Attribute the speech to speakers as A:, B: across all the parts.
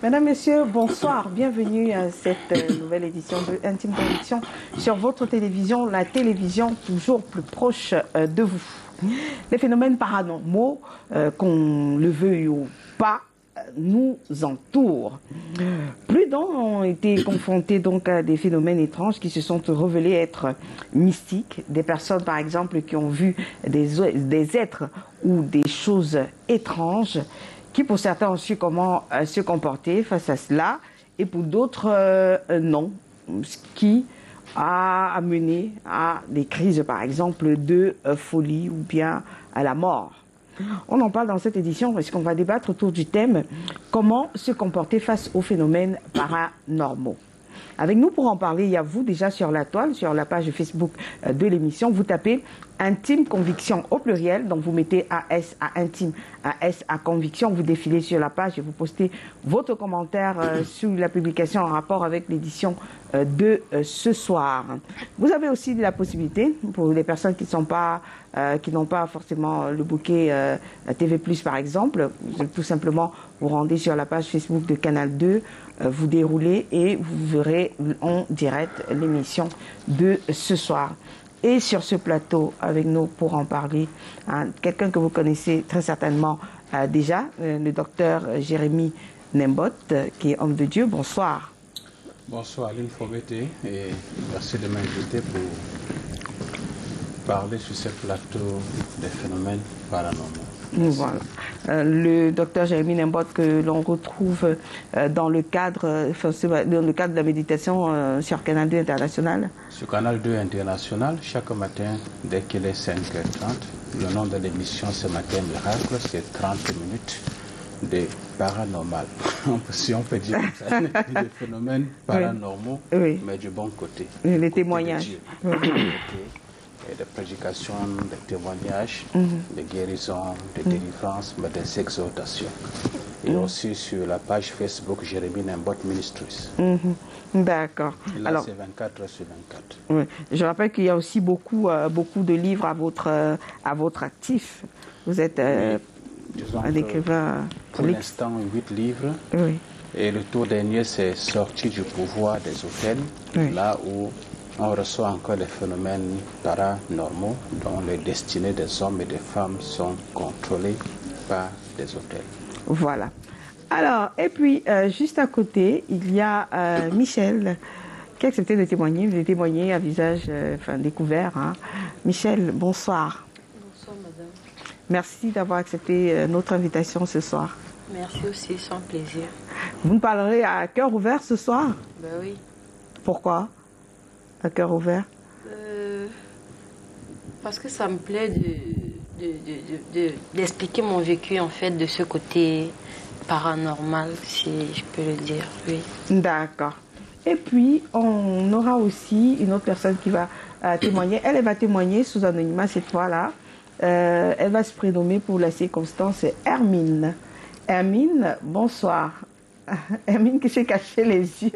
A: Mesdames, Messieurs, bonsoir. Bienvenue à cette nouvelle édition de Intime Conviction sur votre télévision, la télévision toujours plus proche de vous. Les phénomènes paranormaux, qu'on le veuille ou pas, nous entourent. Plus d'un ont été confrontés donc à des phénomènes étranges qui se sont révélés être mystiques. Des personnes, par exemple, qui ont vu des êtres ou des choses étranges qui pour certains ont su comment se comporter face à cela, et pour d'autres non, ce qui a amené à des crises par exemple de folie ou bien à la mort. On en parle dans cette édition parce qu'on va débattre autour du thème « Comment se comporter face aux phénomènes paranormaux ». Avec nous pour en parler, il y a vous déjà sur la toile, sur la page Facebook de l'émission. Vous tapez Intime Conviction au pluriel, donc vous mettez AS à Intime, AS à Conviction, vous défilez sur la page et vous postez votre commentaire sous la publication en rapport avec l'édition de ce soir. Vous avez aussi la possibilité, pour les personnes qui n'ont pas forcément le bouquet TV+, par exemple, tout simplement vous rendez sur la page Facebook de Canal 2, vous déroulez et vous verrez en direct l'émission de ce soir. Et sur ce plateau, avec nous pour en parler, quelqu'un que vous connaissez très certainement déjà, le docteur Jérémy Nembot, qui est homme de Dieu. Bonsoir.
B: Bonsoir Aline Fobeté et merci de m'inviter pour parler sur ce plateau des phénomènes paranormaux.
A: Voilà. Le docteur Jérémy Nembot que l'on retrouve dans le cadre de la méditation sur Canal 2 International.
B: Sur Canal 2 International, chaque matin, dès qu'il est 5h30, le nom de l'émission ce matin Miracle, c'est 30 minutes de paranormal. Si on peut dire comme ça, des phénomènes paranormaux,
A: oui.
B: Mais du bon côté.
A: Les témoignages.
B: Et des prédications, des témoignages, des guérisons, des délivrances, mais des exhortations. Et aussi sur la page Facebook Jérémy Nembot Ministries.
A: D'accord.
B: Là,
A: alors,
B: c'est 24 heures sur 24.
A: Oui. Je rappelle qu'il y a aussi beaucoup de livres à votre actif. Vous êtes un écrivain.
B: Pour l'instant, 8 livres.
A: Oui.
B: Et le tout dernier, c'est Sortie du pouvoir des hôtels, là où on reçoit encore des phénomènes paranormaux dont les destinées des hommes et des femmes sont contrôlées par des hôtels.
A: Voilà. Alors, et puis, juste à côté, il y a Michel qui a accepté de témoigner à visage découvert. Hein. Michel, bonsoir.
C: Bonsoir, madame.
A: Merci d'avoir accepté notre invitation ce soir.
C: Merci aussi, sans plaisir.
A: Vous nous parlerez à cœur ouvert ce soir?
C: Ben oui.
A: Pourquoi à cœur ouvert?
C: Parce que ça me plaît d'expliquer mon vécu, en fait, de ce côté paranormal, si je peux le dire, oui.
A: D'accord. Et puis, on aura aussi une autre personne qui va témoigner. Elle va témoigner sous anonymat cette fois-là. Elle va se prénommer pour la circonstance, c'est Hermine. Hermine, bonsoir. Hermine qui s'est caché les yeux,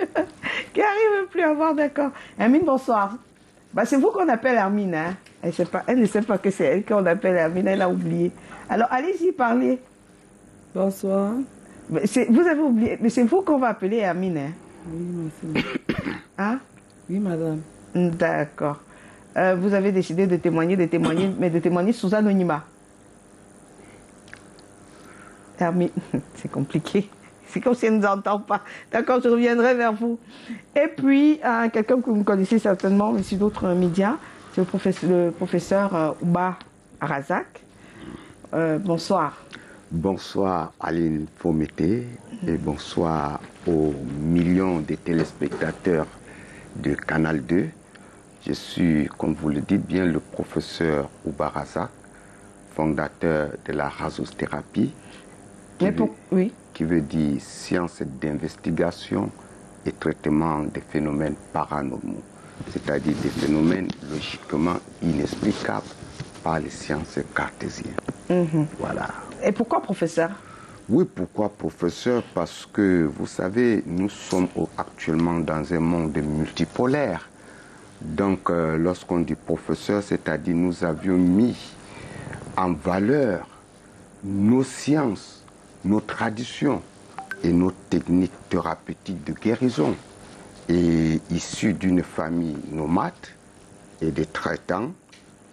A: qui n'arrive plus à voir, d'accord. Hermine, bonsoir. Bah, c'est vous qu'on appelle Hermine, hein. Elle ne sait pas que c'est elle qu'on appelle Hermine, elle a oublié. Alors, allez-y, parlez.
D: Bonsoir.
A: Vous avez oublié, mais c'est vous qu'on va appeler Hermine, hein.
D: Oui, monsieur.
A: Hein?
D: Oui, madame.
A: D'accord. Vous avez décidé de témoigner, mais de témoigner sous anonymat. Hermine, c'est compliqué. C'est comme si elle ne nous entend pas. D'accord, je reviendrai vers vous. Et puis, quelqu'un que vous connaissez certainement, mais sur d'autres médias, c'est le professeur Ouba Razak. Bonsoir.
E: Bonsoir Aline Fometé et bonsoir aux millions de téléspectateurs de Canal 2. Je suis, comme vous le dites bien, le professeur Ouba Razak, fondateur de la rasothérapie. Qui veut dire science d'investigation et traitement des phénomènes paranormaux. c'est-à-dire des phénomènes logiquement inexplicables par les sciences cartésiennes. Voilà.
A: Et pourquoi professeur?
E: Oui, pourquoi professeur? Parce que, vous savez, nous sommes actuellement dans un monde multipolaire. Donc, lorsqu'on dit professeur, c'est-à-dire nous avions mis en valeur nos sciences, nos traditions et nos techniques thérapeutiques de guérison. Et issu d'une famille nomade et des traitants,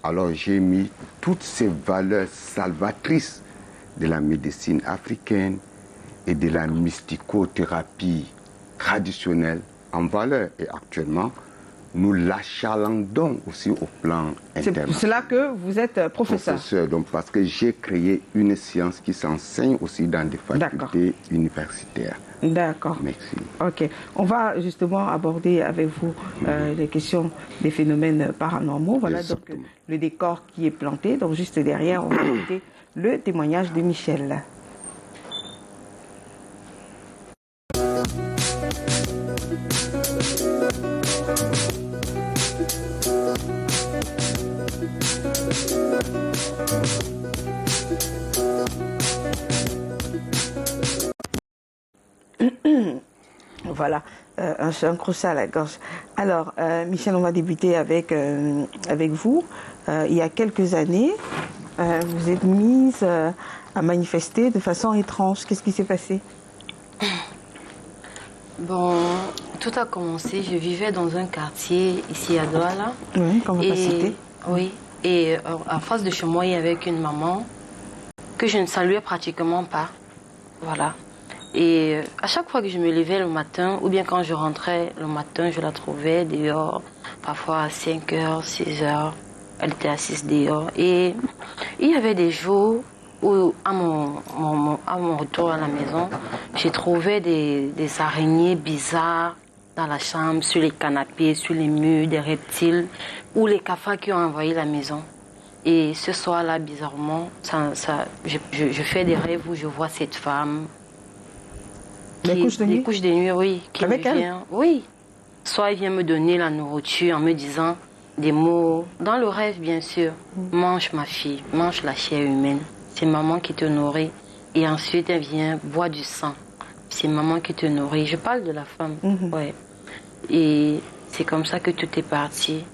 E: alors j'ai mis toutes ces valeurs salvatrices de la médecine africaine et de la mysticothérapie traditionnelle en valeur. Et actuellement, nous l'achalandons aussi au plan
A: C'est
E: international.
A: pour cela que vous êtes professeur.
E: Professeur, donc parce que j'ai créé une science qui s'enseigne aussi dans des facultés universitaires.
A: D'accord.
E: Merci.
A: Ok. On va justement aborder avec vous les questions des phénomènes paranormaux. Voilà donc le décor qui est planté. Donc juste derrière, on va écouter le témoignage de Michel. Voilà, un crochet à la gorge. Alors, Michel, on va débuter avec vous. Il y a quelques années, vous êtes mise à manifester de façon étrange. Qu'est-ce qui s'est passé?
C: Bon, tout a commencé. Je vivais dans un quartier ici à Douala.
A: Oui, qu'on va pas citer.
C: Oui, et en face de chez moi, il y avait une maman que je ne saluais pratiquement pas. Voilà. Et à chaque fois que je me levais le matin, ou bien quand je rentrais le matin, je la trouvais dehors, parfois à 5h, 6h. Elle était assise dehors. Et il y avait des jours où, à mon retour à la maison, j'ai trouvé des araignées bizarres dans la chambre, sur les canapés, sur les murs, des reptiles, ou les cafards qui ont envahi la maison. Et ce soir-là, bizarrement, je fais des rêves où je vois cette femme.
A: Les couches de nuit?
C: Les couches de nuit, oui. Qui
A: Avec
C: me vient, oui. Soit il vient me donner la nourriture en me disant des mots, dans le rêve bien sûr. Mange ma fille, mange la chair humaine. C'est maman qui te nourrit. Et ensuite elle vient boire du sang. C'est maman qui te nourrit. Je parle de la femme, ouais. Et c'est comme ça que tout est parti.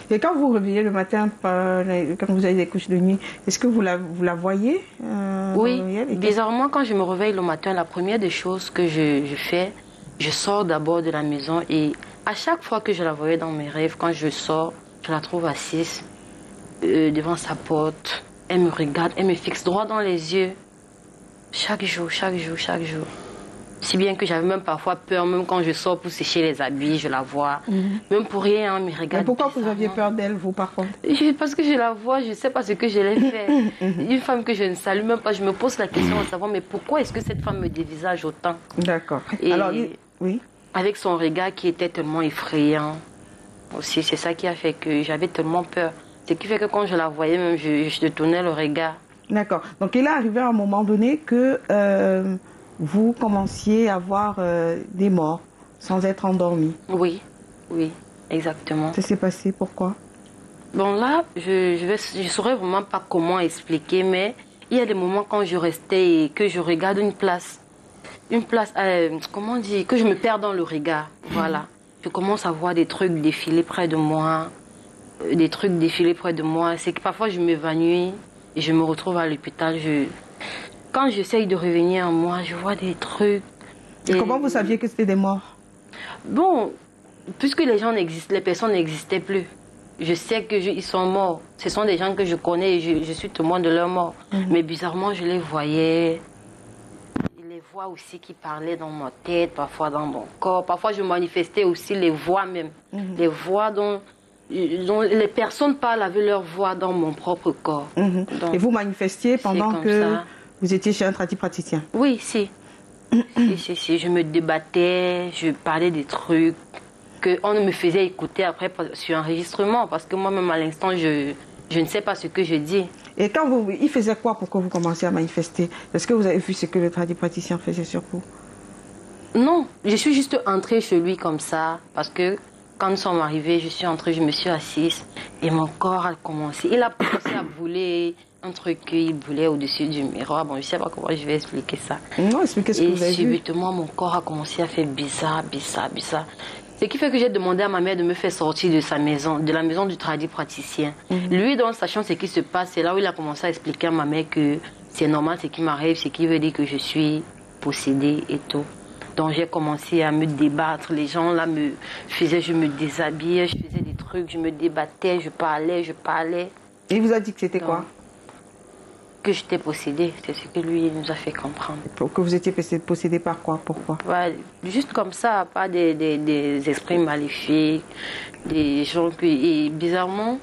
A: Et quand vous vous réveillez le matin, quand vous avez des couches de nuit, est-ce que vous la voyez
C: Oui, bizarrement, quand je me réveille le matin, la première des choses que je fais, je sors d'abord de la maison et à chaque fois que je la voyais dans mes rêves, quand je sors, je la trouve assise devant sa porte. Elle me regarde, elle me fixe droit dans les yeux. Chaque jour, chaque jour, chaque jour. Si bien que j'avais même parfois peur, même quand je sors pour sécher les habits, je la vois. Même pour rien, elle me regarde.
A: Mais pourquoi vous aviez peur d'elle, vous, par contre?
C: Parce que je la vois, je ne sais pas ce que je l'ai fait. Une femme que je ne salue même pas, je me pose la question de savoir, mais pourquoi est-ce que cette femme me dévisage autant?
A: D'accord.
C: Et
A: alors, oui.
C: Avec son regard qui était tellement effrayant aussi, c'est ça qui a fait que j'avais tellement peur. Ce qui fait que quand je la voyais, même, je tournais le regard.
A: D'accord. Donc, il est arrivé à un moment donné que vous commenciez à voir des morts sans être endormi.
C: Oui, oui, exactement.
A: Ça s'est passé, pourquoi?
C: Bon, là, je saurais vraiment pas comment expliquer, mais il y a des moments quand je restais et que je regarde une place, comment dire, que je me perds dans le regard, voilà. Je commence à voir des trucs défiler près de moi, c'est que parfois je m'évanouis et je me retrouve à l'hôpital. Quand j'essaye de revenir en moi, je vois des trucs.
A: Et comment vous saviez que c'était des morts?
C: Bon, puisque les personnes n'existaient plus, je sais qu'ils sont morts. Ce sont des gens que je connais et je suis témoin de leur mort. Mais bizarrement, je les voyais. Je les vois aussi qui parlaient dans ma tête, parfois dans mon corps. Parfois, je manifestais aussi les voix même. Les voix dont les personnes parlent avec leur voix dans mon propre corps. Donc,
A: et vous manifestiez pendant que vous étiez chez un tradipraticien?
C: Oui, si. Si. Je me débattais, je parlais des trucs qu'on me faisait écouter après sur enregistrement. Parce que moi-même, à l'instant, je ne sais pas ce que je dis. Et
A: quand il faisait quoi pour que vous commenciez à manifester? Est-ce que vous avez vu ce que le tradipraticien faisait sur vous?
C: Non, je suis juste entrée chez lui comme ça. Parce que Quand nous sommes arrivés, je suis entrée, je me suis assise et mon corps a commencé. Il a commencé à brûler un truc qu'il brûlait au-dessus du miroir. Bon, je ne sais pas comment je vais expliquer ça.
A: Non, expliquez ce que vous avez vu.
C: Et subitement, mon corps a commencé à faire bizarre. Ce qui fait que j'ai demandé à ma mère de me faire sortir de sa maison, de la maison du praticien. Lui, dans sachant ce qui se passe, c'est là où il a commencé à expliquer à ma mère que c'est normal ce qui m'arrive, ce qui veut dire que je suis possédée et tout. Donc j'ai commencé à me débattre. Les gens là me faisaient, je me déshabillais, je faisais des trucs, je me débattais, je parlais.
A: Et il vous a dit que c'était quoi?
C: Que j'étais possédée, c'est ce que lui nous a fait comprendre.
A: Que vous étiez possédé par quoi? Pourquoi?
C: Ouais, juste comme ça, pas des esprits maléfiques, des gens qui... Et bizarrement,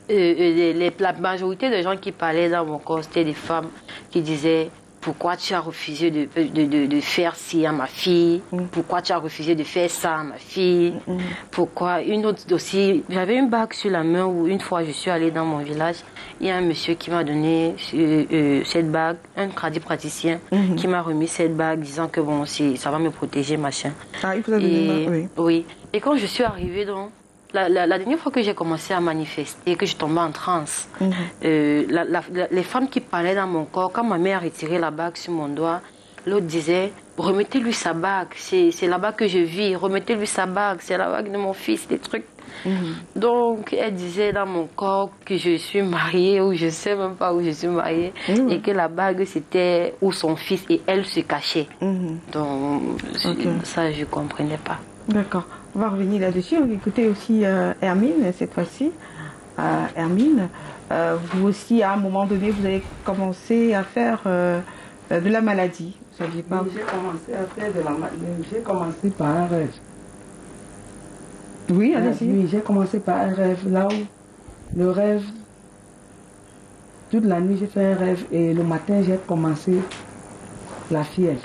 C: la majorité des gens qui parlaient dans mon corps, c'était des femmes qui disaient: pourquoi tu as refusé de faire ci à ma fille? Pourquoi tu as refusé de faire ça à ma fille? Pourquoi? Une autre aussi, j'avais une bague sur la main où une fois je suis allée dans mon village, il y a un monsieur qui m'a donné cette bague, un praticien, qui m'a remis cette bague disant que bon, ça va me protéger, machin.
A: Ah, il vous a donné une bague, oui.
C: Oui. Et quand je suis arrivée dans... La dernière fois que j'ai commencé à manifester, que je tombais en transe, les femmes qui parlaient dans mon corps, quand ma mère a retiré la bague sur mon doigt, l'autre disait: remettez-lui sa bague, c'est la bague que je vis, remettez-lui sa bague, c'est la bague de mon fils, des trucs. Donc elle disait dans mon corps que je suis mariée, ou je ne sais même pas où je suis mariée, et que la bague c'était où son fils et elle se cachait. Donc ça je ne comprenais pas.
A: D'accord. On va revenir là-dessus. On va écouter aussi Hermine, cette fois-ci. Hermine, vous aussi, à un moment donné, vous avez commencé à faire de la maladie. Vous saviez pas?
D: Oui, j'ai commencé à faire de la maladie. J'ai commencé par un rêve.
A: Oui, allez-y.
D: Oui, j'ai commencé par un rêve. Là où le rêve, toute la nuit, j'ai fait un rêve. Et le matin, j'ai commencé la fièvre.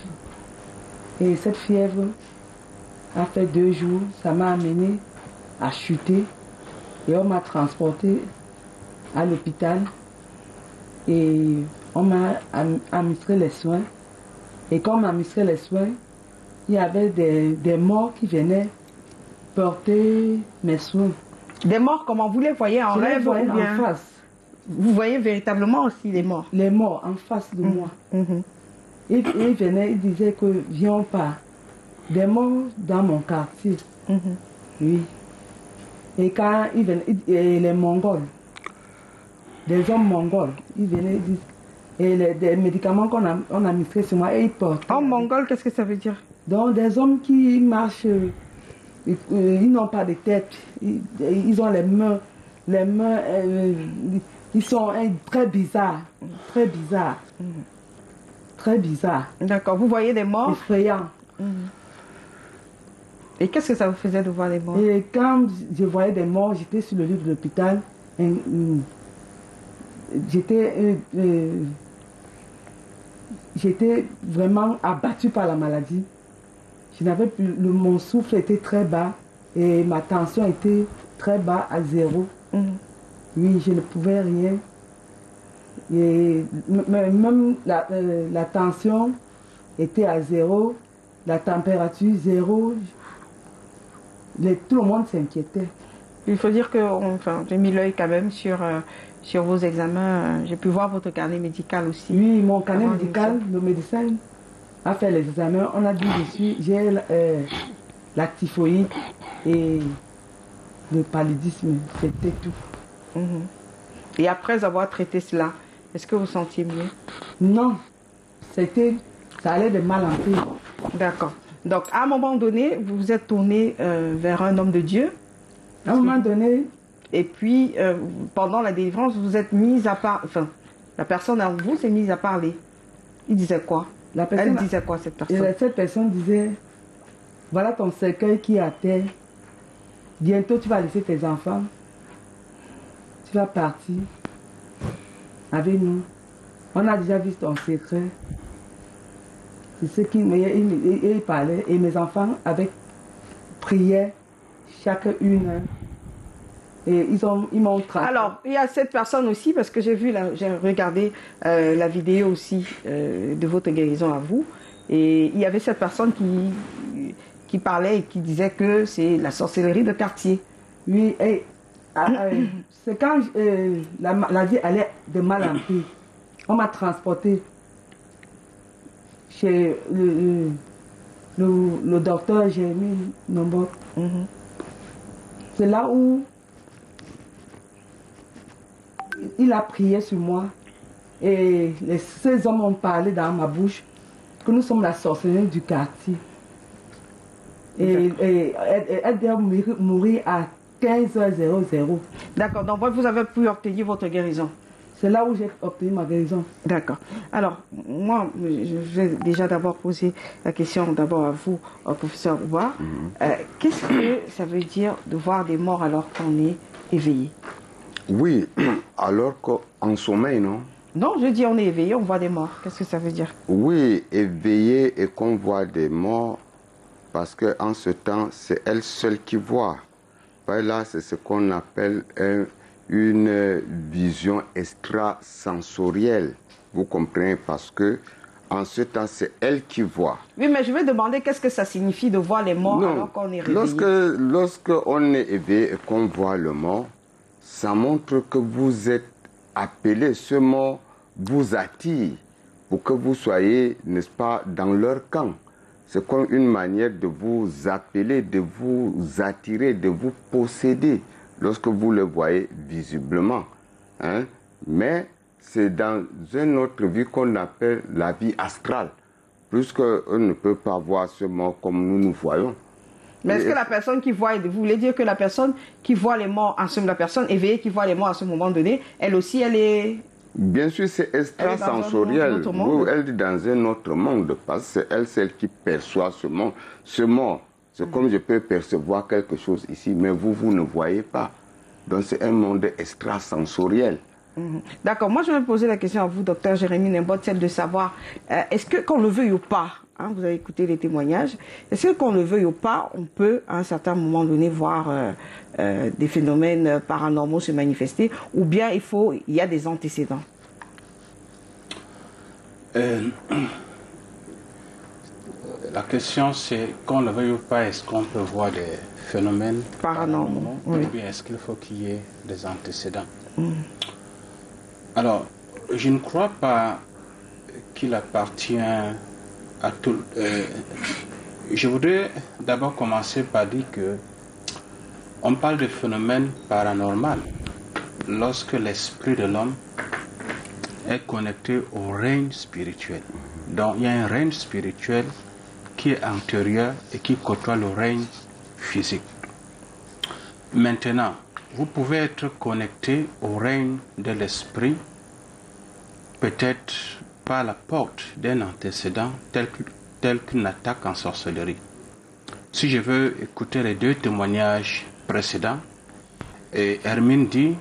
D: Et cette fièvre a fait 2 jours, ça m'a amené à chuter et on m'a transporté à l'hôpital et on m'a administré les soins. Et quand on m'a administré les soins, il y avait des morts qui venaient porter mes soins.
A: Des morts, comment vous les voyez en rêve ou bien
D: en face?
A: Vous voyez véritablement aussi les morts?
D: Les morts en face de moi. Et ils venaient, ils disaient que viens, on part. Des morts dans mon quartier. Oui. Et quand ils venaient, et les Mongols, des hommes mongols, ils venaient, ils disent, et des médicaments qu'on a mis sur moi, et ils portent.
A: En mongol, qu'est-ce que ça veut dire?
D: Donc des hommes qui marchent, ils n'ont pas de tête, ils ont les mains, ils sont très bizarres, très bizarres. Très bizarres.
A: D'accord. Vous voyez des morts?
D: Effrayants.
A: Et qu'est-ce que ça vous faisait de voir les morts?
D: Et quand je voyais des morts, j'étais sur le lit de l'hôpital. J'étais vraiment abattue par la maladie. Je n'avais plus, mon souffle était très bas et ma tension était très bas, à 0. Oui, je ne pouvais rien. Et même la tension était à 0, la température 0. Tout le monde s'inquiétait.
A: Il faut dire que j'ai mis l'œil quand même sur vos examens. J'ai pu voir votre carnet médical aussi.
D: Oui, mon carnet médical, le médecin a fait les examens. On a dit dessus, j'ai la typhoïde et le paludisme. C'était tout.
A: Et après avoir traité cela, est-ce que vous sentiez mieux?
D: Non, ça allait de mal en pire.
A: D'accord. Donc, à un moment donné, vous vous êtes tourné vers un homme de Dieu.
D: À un moment donné.
A: Et puis, pendant la délivrance, vous êtes mise à parler. Enfin, la personne en vous s'est mise à parler. Il disait quoi? Elle disait quoi, cette personne?
D: Cette personne disait: voilà ton cercueil qui est à terre. Bientôt, tu vas laisser tes enfants. Tu vas partir avec nous. On a déjà vu ton secret. C'est ce qu'il parlait. Et mes enfants priaient chacune. Et ils m'ont traqué.
A: Alors, il y a cette personne aussi, parce que j'ai regardé la vidéo aussi de votre guérison à vous. Et il y avait cette personne qui parlait et qui disait que c'est la sorcellerie de quartier.
D: Oui, c'est quand la vie allait de mal en pis. On m'a transporté chez le docteur Jérémy Nombok. C'est là où il a prié sur moi. Et ces hommes ont parlé dans ma bouche que nous sommes la sorcellerie du quartier. Et elle doit mourir à 15h00.
A: D'accord, donc vous avez pu obtenir votre guérison.
D: C'est là où j'ai obtenu ma guérison.
A: D'accord. Alors, moi, je vais déjà d'abord poser la question d'abord à vous, au professeur Ouba. Qu'est-ce que ça veut dire de voir des morts alors qu'on est éveillé?
E: Oui, alors qu'en sommeil, non?
A: Non, je dis on est éveillé, on voit des morts. Qu'est-ce que ça veut dire?
E: Oui, éveillé et qu'on voit des morts, parce qu'en ce temps, c'est elle seule qui voit. Là, c'est ce qu'on appelle une vision extrasensorielle. Vous comprenez? Parce que en ce temps, c'est elle qui voit.
A: Oui, mais je vais demander qu'est-ce que ça signifie de voir les morts alors qu'on est réveillé.
E: Lorsqu'on est éveillé et qu'on voit le mort, ça montre que vous êtes appelé. Ce mort vous attire pour que vous soyez, n'est-ce pas, dans leur camp. C'est comme une manière de vous appeler, de vous attirer, de vous posséder lorsque vous le voyez visiblement. Hein? Mais c'est dans une autre vie qu'on appelle la vie astrale, puisqu'on ne peut pas voir ce mort comme nous nous voyons.
A: Mais est-ce que la personne qui voit, vous voulez dire que la personne qui voit les morts, la personne éveillée qui voit les morts à ce moment donné, elle aussi, elle est...
E: Bien sûr, c'est extrasensoriel. Elle est dans un autre monde, parce que c'est elle celle qui perçoit ce monde. Ce mort, c'est comme je peux percevoir quelque chose ici, mais vous ne voyez pas. Donc c'est un monde extrasensoriel.
A: D'accord. Moi, je vais poser la question à vous, docteur Jérémy Nombok, celle de savoir, est-ce que qu'on le veuille ou pas, vous avez écouté les témoignages, est-ce que qu'on le veuille ou pas, on peut à un certain moment donné voir des phénomènes paranormaux se manifester, ou bien il y a des antécédents?
B: La question c'est, qu'on le veuille ou pas, est-ce qu'on peut voir des phénomènes paranormaux, ou bien est-ce qu'il faut qu'il y ait des antécédents? Alors, je ne crois pas qu'il appartient à tout. Je voudrais d'abord commencer par dire que on parle de phénomène paranormal lorsque l'esprit de l'homme est connecté au règne spirituel. Donc, il y a un règne spirituel qui est antérieur et qui côtoie le règne physique. Maintenant, vous pouvez être connecté au règne de l'esprit, peut-être par la porte d'un antécédent tel qu'une attaque en sorcellerie. Si je veux écouter les deux témoignages précédents, et Hermine dit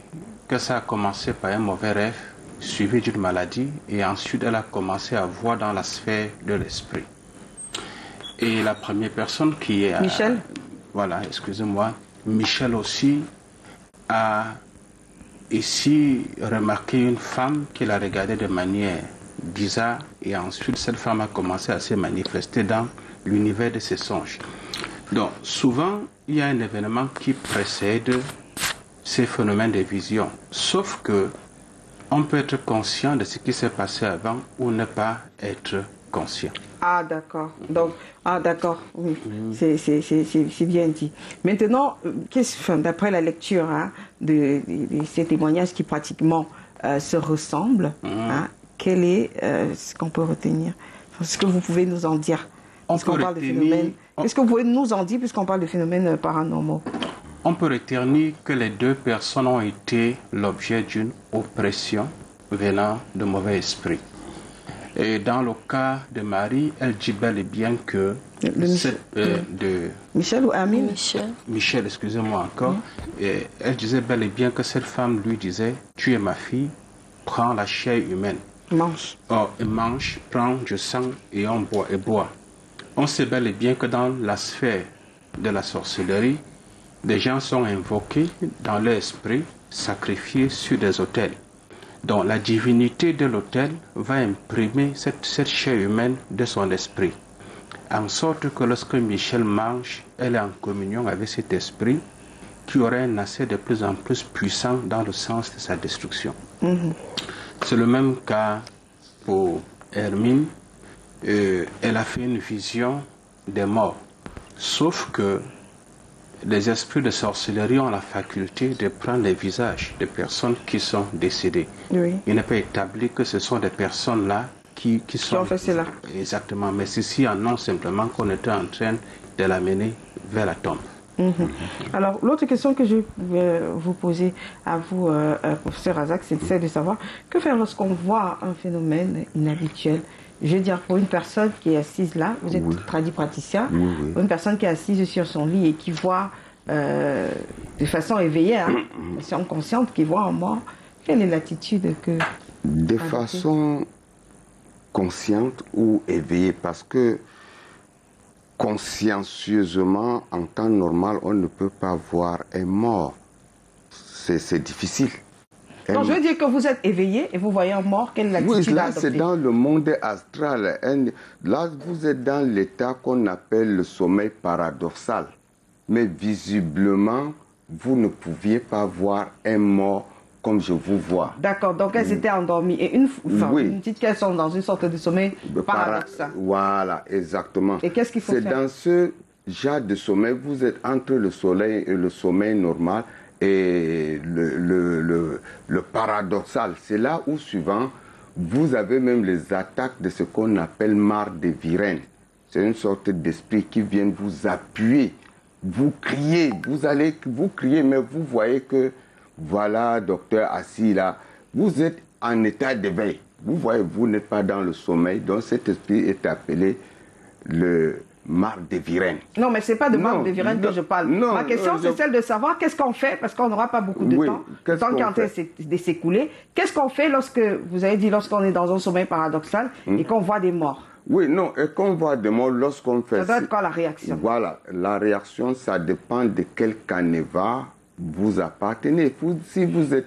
B: que ça a commencé par un mauvais rêve suivi d'une maladie, et ensuite elle a commencé à voir dans la sphère de l'esprit. Et la première personne qui est...
A: Michel?
B: Voilà, excusez-moi. Michel aussi a ici remarqué une femme qu'il a regardée de manière bizarre, et ensuite cette femme a commencé à se manifester dans l'univers de ses songes. Donc souvent il y a un événement qui précède ces phénomènes de vision, sauf que on peut être conscient de ce qui s'est passé avant ou ne pas être conscient.
A: Ah d'accord. Donc d'accord, oui, c'est bien dit. Maintenant, d'après la lecture de ces témoignages qui pratiquement se ressemblent, quel est ce qu'on peut retenir? Ce que vous pouvez nous en dire? Qu'est-ce que vous pouvez nous en dire puisqu'on parle de phénomènes paranormaux?
B: On peut retenir que les deux personnes ont été l'objet d'une oppression venant de mauvais esprits. Et dans le cas de Marie, elle dit bel et bien que...
A: Michel ou Amine?
B: Michel, excusez-moi encore. Et elle disait bel et bien que cette femme lui disait, tu es ma fille, prends la chair humaine.
A: Mange.
B: Mange, prends du sang et on boit et boit. On sait bel et bien que dans la sphère de la sorcellerie, des gens sont invoqués dans leur esprit, sacrifiés sur des autels. Donc la divinité de l'autel va imprimer cette chair humaine de son esprit. en sorte que lorsque Michel mange, elle est en communion avec cet esprit qui aurait un accès de plus en plus puissant dans le sens de sa destruction. C'est le même cas pour Hermine. Elle a fait une vision des morts, sauf que les esprits de sorcellerie ont la faculté de prendre les visages des personnes qui sont décédées.
A: Oui.
B: Il n'est pas établi que ce sont des personnes-là qui sont...
A: ont fait cela.
B: Exactement, mais ceci annonce simplement qu'on était en train de l'amener vers la tombe.
A: Alors, l'autre question que je vais vous poser à vous, professeur Azak, c'est celle de savoir que faire lorsqu'on voit un phénomène inhabituel. Je veux dire, pour une personne qui est assise là, vous êtes tradipraticien, pour une personne qui est assise sur son lit et qui voit de façon éveillée, de consciente, qui voit en mort, quelle est l'attitude que...
E: De façon consciente ou éveillée, parce que consciencieusement, en temps normal, on ne peut pas voir un mort. C'est difficile.
A: Donc, je veux dire que vous êtes éveillé et vous voyez un mort, quelle est l'attitude
E: Oui, là,
A: à adopter?
E: c'est dans le monde astral. Là, vous êtes dans l'état qu'on appelle le sommeil paradoxal. Mais visiblement, vous ne pouviez pas voir un mort comme je vous vois.
A: D'accord, donc elles étaient endormies. Et vous dites qu'elles sont dans une sorte de sommeil paradoxal.
E: Voilà, exactement.
A: Et qu'est-ce qu'il faut faire?
E: C'est dans ce genre de sommeil, vous êtes entre le soleil et le sommeil normal et le paradoxal. C'est là où souvent, vous avez même les attaques de ce qu'on appelle marre de Virène. C'est une sorte d'esprit qui vient vous appuyer. Vous criez, vous criez, mais vous voyez que voilà, docteur assis là, vous êtes en état d'éveil. Vous voyez, vous n'êtes pas dans le sommeil, donc cet esprit est appelé le marre de Virène.
A: Non, mais ce n'est pas de marre de Virène que je parle.
E: Non,
A: ma question, c'est celle de savoir qu'est-ce qu'on fait, parce qu'on n'aura pas beaucoup de temps. Le temps qui est en train de s'écouler. Qu'est-ce qu'on fait lorsque, vous avez dit, lorsqu'on est dans un sommeil paradoxal et qu'on voit des morts?
E: Oui, non, et qu'on voit des morts lorsqu'on fait...
A: Ça doit être quoi la réaction?
E: Voilà, la réaction, ça dépend de quel canevas vous appartenez. Si vous êtes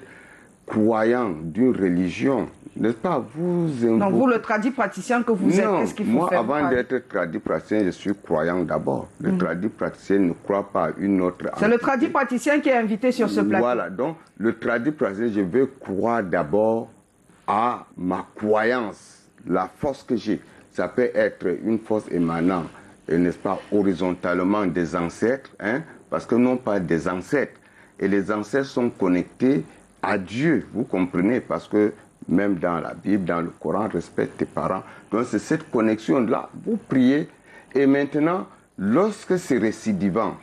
E: croyant d'une religion, n'est-ce pas,
A: Donc vous, le tradipraticien que vous êtes, qu'est-ce qu'il faut faire?
E: Moi, avant d'être tradipraticien, je suis croyant d'abord. Le tradipraticien ne croit pas à une autre...
A: C'est le tradipraticien qui est invité sur ce plateau.
E: Voilà, donc le tradipraticien, je veux croire d'abord à ma croyance, la force que j'ai. Ça peut être une force émanant, n'est-ce pas, horizontalement des ancêtres, parce que non pas des ancêtres. Et les ancêtres sont connectés à Dieu, vous comprenez, parce que même dans la Bible, dans le Coran, respecte tes parents. Donc c'est cette connexion-là, vous priez. Et maintenant, lorsque c'est récidivant,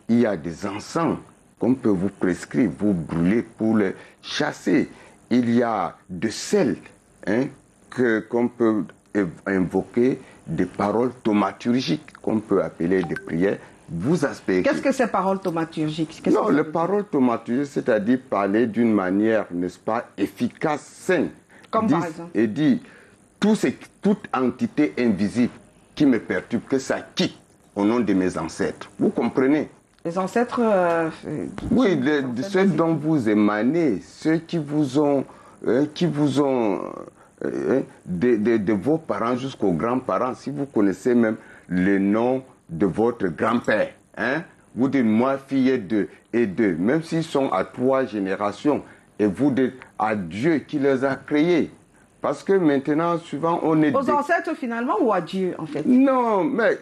E: il y a des encens qu'on peut vous prescrire, vous brûler pour les chasser. Il y a de sel qu'on peut invoquer, des paroles thaumaturgiques qu'on peut appeler des prières. Vous aspergez.
A: Qu'est-ce que ces paroles thaumaturgiques?
E: Non, les paroles thaumaturgiques, c'est-à-dire parler d'une manière, n'est-ce pas, efficace, saine.
A: Comme par exemple?
E: Et dit, toute entité invisible qui me perturbe, que ça quitte au nom de mes ancêtres. Vous comprenez?
A: Les ancêtres...
E: oui, ceux dont vous émanez, ceux qui vous ont de vos parents jusqu'aux grands-parents, si vous connaissez même le nom de votre grand-père, vous dites, moi, fille et deux, même s'ils sont à 3 générations, et vous dites à Dieu qui les a créés. Parce que maintenant, souvent, on est...
A: Aux ancêtres, finalement, ou à Dieu, en fait?
E: Non, mais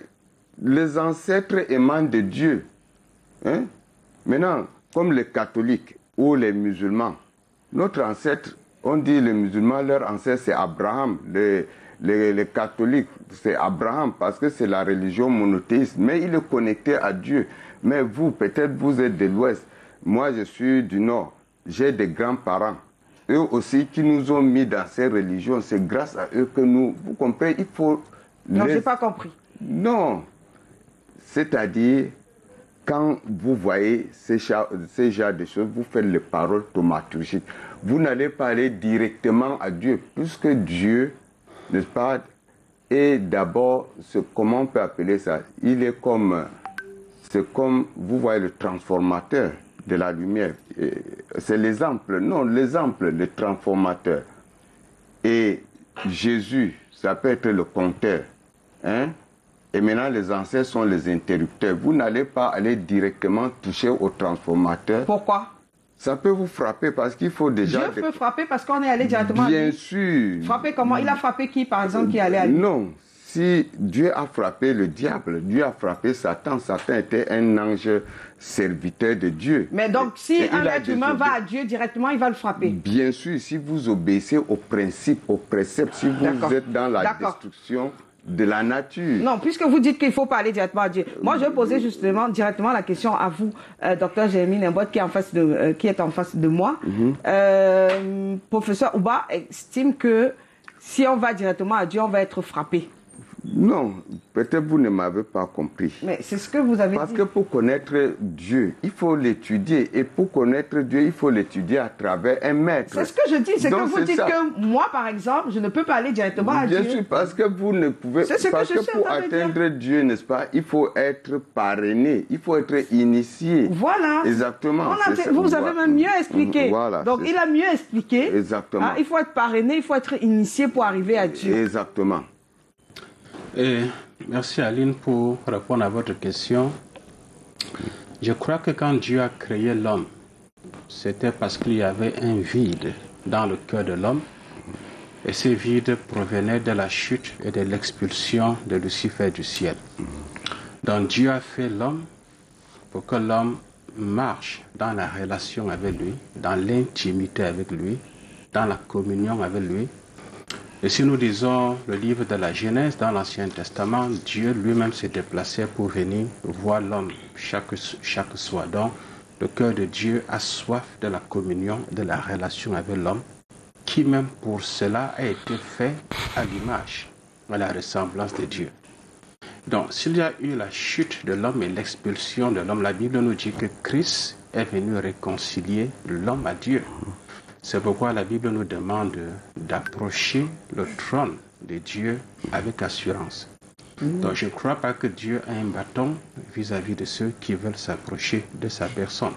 E: les ancêtres émanent de Dieu. Maintenant, comme les catholiques ou les musulmans, notre ancêtre, on dit les musulmans, leur ancêtre, c'est Abraham. Les catholiques, c'est Abraham, parce que c'est la religion monothéiste. Mais il est connecté à Dieu. Mais vous, peut-être vous êtes de l'Ouest. Moi, je suis du Nord. J'ai des grands-parents. Eux aussi qui nous ont mis dans ces religions. C'est grâce à eux que nous... Vous comprenez, il faut...
A: Non, je n'ai pas compris.
E: Non. C'est-à-dire, quand vous voyez ces genres de choses, vous faites les paroles thaumaturgiques. Vous n'allez pas aller directement à Dieu, puisque Dieu, n'est-ce pas, est d'abord, comment on peut appeler ça? Il est comme... C'est comme, vous voyez, le transformateur de la lumière. C'est l'exemple, non, l'exemple, le transformateur. Et Jésus, ça peut être le compteur. Et maintenant, les ancêtres sont les interrupteurs. Vous n'allez pas aller directement toucher au transformateur.
A: Pourquoi?
E: Ça peut vous frapper parce qu'il faut déjà...
A: Dieu peut frapper parce qu'on est allé directement
E: Bien
A: à lui.
E: sûr.
A: Frapper comment? Il a frappé qui, par exemple, qui allait à lui?
E: Non. Si Dieu a frappé le diable, Dieu a frappé Satan. Satan était un ange serviteur de Dieu.
A: Mais donc, si
E: Et
A: un
E: il a
A: être humain va à Dieu directement, il va le frapper.
E: Bien sûr, si vous obéissez aux principes, aux préceptes, si vous êtes dans la destruction de la nature.
A: Non, puisque vous dites qu'il faut pas aller directement à Dieu. Moi, je vais poser justement directement la question à vous, docteur Jérémie Nimbot, qui est en face de moi. Professeur Ouba estime que si on va directement à Dieu, on va être frappé.
E: Non, peut-être vous ne m'avez pas compris.
A: Mais c'est ce que vous avez dit.
E: Parce que pour connaître Dieu, il faut l'étudier. Et pour connaître Dieu, il faut l'étudier à travers un maître.
A: C'est ce que je dis. C'est que vous dites que moi, par exemple, je ne peux pas aller directement à Dieu.
E: Bien sûr, parce que vous ne pouvez... Parce que pour atteindre Dieu, n'est-ce pas, il faut être parrainé. Il faut être initié.
A: Voilà.
E: Exactement.
A: Vous avez même mieux expliqué.
E: Voilà,
A: donc, il a mieux expliqué.
E: Exactement.
A: Il faut être parrainé, il faut être initié pour arriver à Dieu.
E: Exactement.
B: Et merci Aline pour répondre à votre question. Je crois que quand Dieu a créé l'homme, c'était parce qu'il y avait un vide dans le cœur de l'homme. Et ce vide provenait de la chute et de l'expulsion de Lucifer du ciel. Donc Dieu a fait l'homme pour que l'homme marche dans la relation avec lui, dans l'intimité avec lui, dans la communion avec lui. Et si nous disons le livre de la Genèse dans l'Ancien Testament, Dieu lui-même s'est déplacé pour venir voir l'homme chaque soir. Donc, le cœur de Dieu a soif de la communion, de la relation avec l'homme, qui même pour cela a été fait à l'image, à la ressemblance de Dieu. Donc, s'il y a eu la chute de l'homme et l'expulsion de l'homme, la Bible nous dit que Christ est venu réconcilier l'homme à Dieu. C'est pourquoi la Bible nous demande d'approcher le trône de Dieu avec assurance. Donc je ne crois pas que Dieu a un bâton vis-à-vis de ceux qui veulent s'approcher de sa personne.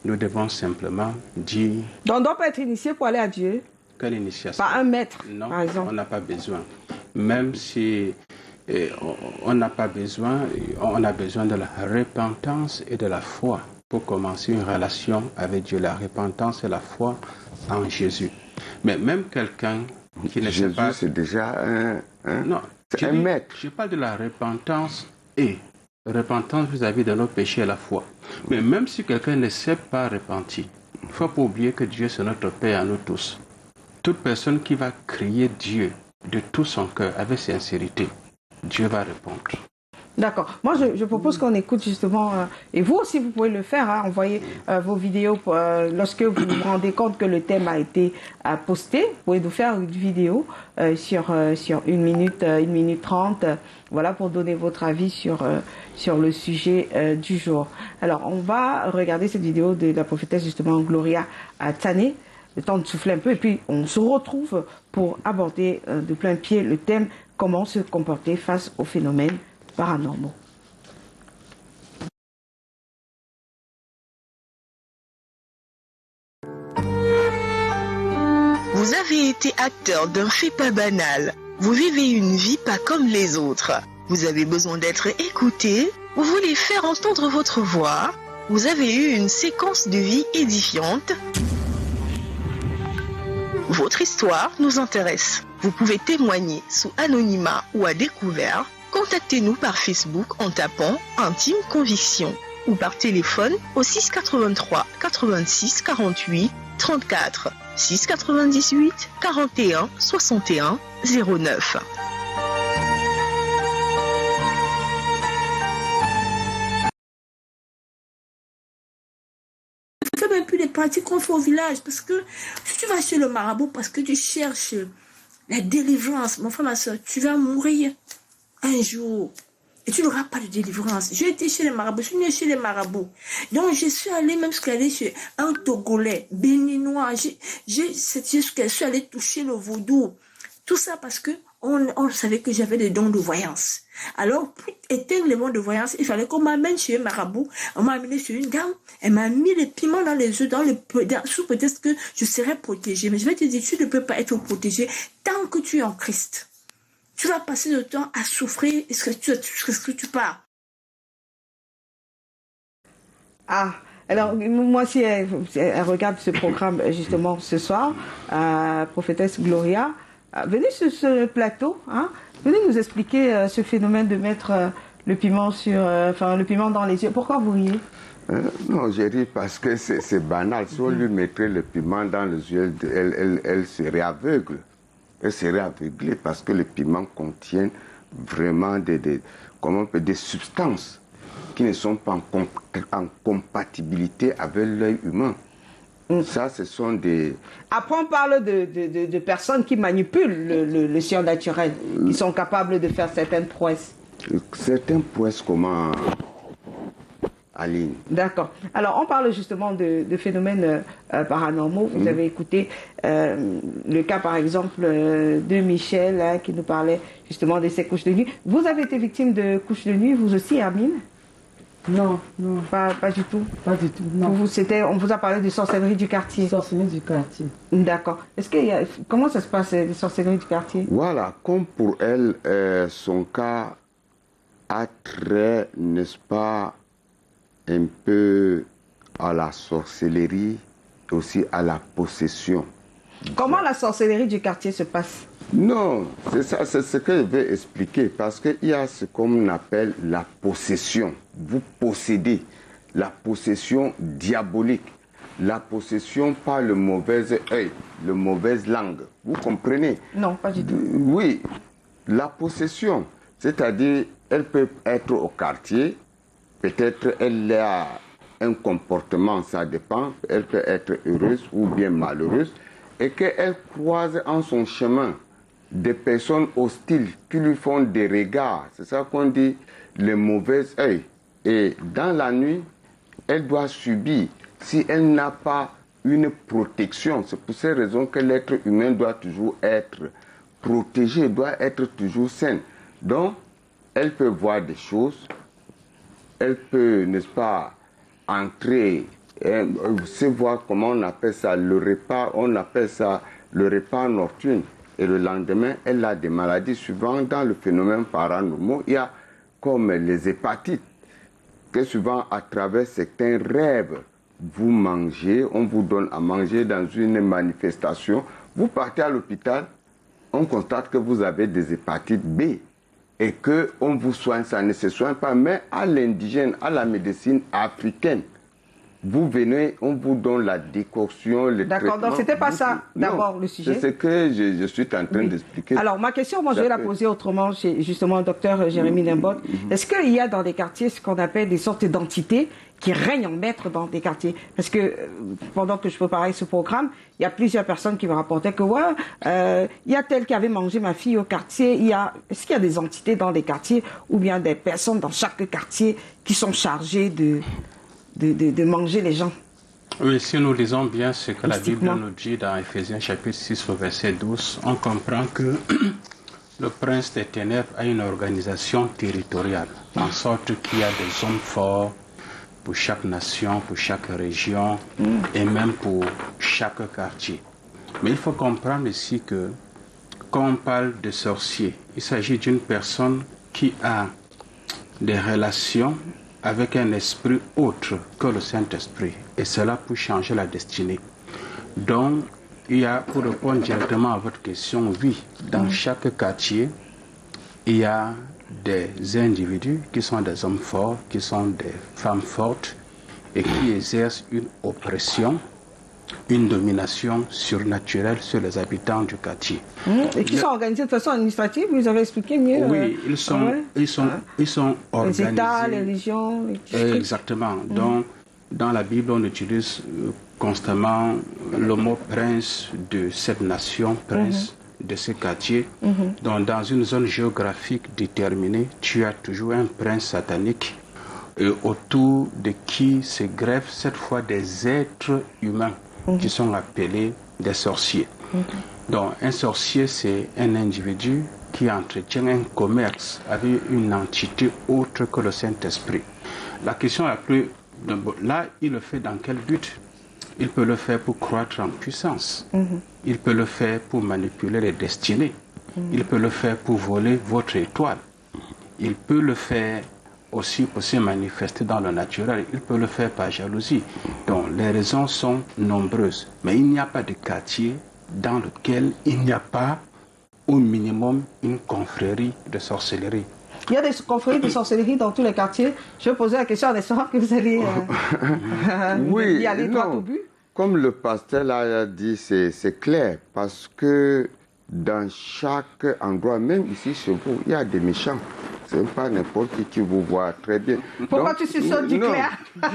B: Nous devons simplement dire...
A: Donc on ne doit pas être initié pour aller à Dieu?
B: Quelle initiation?
A: Par un maître,
B: non,
A: par exemple.
B: On n'a pas besoin. Même si on n'a pas besoin, on a besoin de la repentance et de la foi pour commencer une relation avec Dieu. La repentance et la foi en Jésus. Mais même quelqu'un qui ne sait pas...
E: Jésus, c'est déjà
B: non,
E: un maître.
B: Je parle de la repentance et repentance vis-à-vis de nos péchés et la foi. Mais même si quelqu'un ne sait pas repentir, il ne faut pas oublier que Dieu, c'est notre Père à nous tous. Toute personne qui va crier Dieu de tout son cœur, avec sincérité, Dieu va répondre.
A: D'accord. Moi, je propose qu'on écoute justement, et vous aussi, vous pouvez le faire, envoyer vos vidéos lorsque vous vous rendez compte que le thème a été posté. Vous pouvez nous faire une vidéo sur 1 minute 30, voilà, pour donner votre avis sur le sujet du jour. Alors, on va regarder cette vidéo de la prophétesse justement Gloria Tsané, le temps de souffler un peu, et puis on se retrouve pour aborder de plein pied le thème « Comment se comporter face aux phénomènes paranormaux ».
F: Vous avez été acteur d'un fait pas banal. Vous vivez une vie pas comme les autres. Vous avez besoin d'être écouté. Vous voulez faire entendre votre voix. Vous avez eu une séquence de vie édifiante. Votre histoire nous intéresse. Vous pouvez témoigner sous anonymat ou à découvert. Contactez-nous par Facebook en tapant Intime Conviction ou par téléphone au 683 86 48 34 698 41 61 09.
G: Ne fais même plus les pratiques qu'on fait au village, parce que si tu vas chez le marabout parce que tu cherches la délivrance, mon frère, ma soeur, tu vas mourir un jour. Et tu n'auras pas de délivrance. J'ai été chez les marabouts, je suis venue chez les marabouts. Donc, je suis allée même jusqu'à aller chez un Togolais, béninois. Je suis allée toucher le vaudou. Tout ça parce que on savait que j'avais des dons de voyance. Alors, pour éteindre les dons de voyance, il fallait qu'on m'amène chez un marabout. On m'a amené chez une dame. Elle m'a mis les piments dans les yeux, sous prétexte que je serais protégée. Mais je vais te dire, tu ne peux pas être protégée tant que tu es en Christ. tu vas passer le temps à souffrir jusqu'à ce que tu pars.
A: Ah, alors moi si elle regarde ce programme justement ce soir, prophétesse Gloria, venez sur ce plateau, hein, venez nous expliquer ce phénomène de mettre le piment le piment dans les yeux. Pourquoi vous riez?
E: Non, j'ai ri parce que c'est banal. Si on lui mettrait le piment dans les yeux, elle serait aveugle. Elle serait aveuglée parce que le piment contient vraiment des substances qui ne sont pas en compatibilité avec l'œil humain. Ça, ce sont des...
A: Après, on parle de personnes qui manipulent le surnaturel, qui sont capables de faire certaines prouesses.
E: Certaines prouesses, comment, Aline?
A: D'accord. Alors, on parle justement de phénomènes paranormaux. Vous avez écouté le cas, par exemple, de Michel, hein, qui nous parlait justement de ses couches de nuit. Vous avez été victime de couches de nuit, vous aussi, Hermine?
D: Non,
A: Pas du tout.
D: pas du tout. Non.
A: On vous a parlé de sorcellerie du quartier.
D: Sorcellerie du quartier.
A: D'accord. Comment ça se passe, les sorcelleries du quartier?
E: Voilà, comme pour elle, son cas a trait, n'est-ce pas, un peu à la sorcellerie, aussi à la possession.
A: Comment la sorcellerie du quartier se passe?
E: Non, c'est ça, c'est ce que je vais expliquer, parce qu'il y a ce qu'on appelle la possession. Vous possédez, la possession diabolique, la possession par le mauvais œil, le mauvaise langue. Vous comprenez?
A: Non, pas du tout.
E: Oui, la possession, c'est-à-dire, elle peut être au quartier, peut-être elle a un comportement, ça dépend, elle peut être heureuse ou bien malheureuse, et qu'elle croise en son chemin des personnes hostiles qui lui font des regards. C'est ça qu'on dit le mauvais œil. Et dans la nuit, elle doit subir. Si elle n'a pas une protection, c'est pour ces raisons que l'être humain doit toujours être protégé, doit être toujours sain. Donc, elle peut voir des choses, elle peut, n'est-ce pas, entrer, se voir comment on appelle ça, le repas, on appelle ça le repas nocturne. Et le lendemain, elle a des maladies. Souvent, dans le phénomène paranormal, il y a comme les hépatites, que souvent, à travers certains rêves, vous mangez, on vous donne à manger dans une manifestation. Vous partez à l'hôpital, on constate que vous avez des hépatites B et qu'on vous soigne, ça ne se soigne pas. Mais à l'indigène, à la médecine africaine, vous venez, on vous donne la décoction, le traitement.
A: D'accord, donc c'était pas ça d'abord le sujet.
E: C'est ce que je suis en train d'expliquer.
A: Alors ma question, moi je vais la poser autrement, chez justement le docteur Jérémy Limbot. Est-ce qu'il y a dans des quartiers ce qu'on appelle des sortes d'entités qui règnent en maître dans des quartiers? Parce que pendant que je préparais ce programme, il y a plusieurs personnes qui me rapportaient que il y a tel qui avait mangé ma fille au quartier. Est-ce qu'il y a des entités dans des quartiers ou bien des personnes dans chaque quartier qui sont chargées de manger les gens?
B: Oui, si nous lisons bien ce que la Bible nous dit dans Éphésiens chapitre 6 au verset 12, on comprend que le prince des ténèbres a une organisation territoriale, en sorte qu'il y a des hommes forts pour chaque nation, pour chaque région et même pour chaque quartier. Mais il faut comprendre ici que quand on parle de sorcier, il s'agit d'une personne qui a des relations avec un esprit autre que le Saint-Esprit, et cela pour changer la destinée. Donc, il y a, pour répondre directement à votre question, oui, dans chaque quartier, il y a des individus qui sont des hommes forts, qui sont des femmes fortes, et qui exercent une oppression, une domination surnaturelle sur les habitants du quartier.
A: Et qui sont organisés de façon administrative, vous avez expliqué mieux.
B: Oui, ils sont organisés.
A: Les États, les régions, les districts.
B: Exactement. Donc, dans la Bible, on utilise constamment le mot prince de cette nation, prince de ce quartier. Donc, dans une zone géographique déterminée, tu as toujours un prince satanique autour de qui se greffent cette fois des êtres humains qui sont appelés des sorciers. Donc, un sorcier, c'est un individu qui entretient un commerce avec une entité autre que le Saint-Esprit. La question est plus... Là, il le fait dans quel but? Il peut le faire pour croître en puissance. Il peut le faire pour manipuler les destinées. Il peut le faire pour voler votre étoile. Il peut le faire aussi pour se manifester dans le naturel. Il peut le faire par jalousie. Donc les raisons sont nombreuses. Mais il n'y a pas de quartier dans lequel il n'y a pas au minimum une confrérie de sorcellerie.
A: Il y a des confréries de sorcellerie dans tous les quartiers. Je vais poser la question en espérant que vous allez
E: oui,
A: y aller droit au but.
E: Comme le pasteur l'a dit, c'est clair. Parce que dans chaque endroit, même ici chez vous, il y a des méchants. Ce n'est pas n'importe qui vous voit très bien.
A: Pourquoi tu suçotes du clair?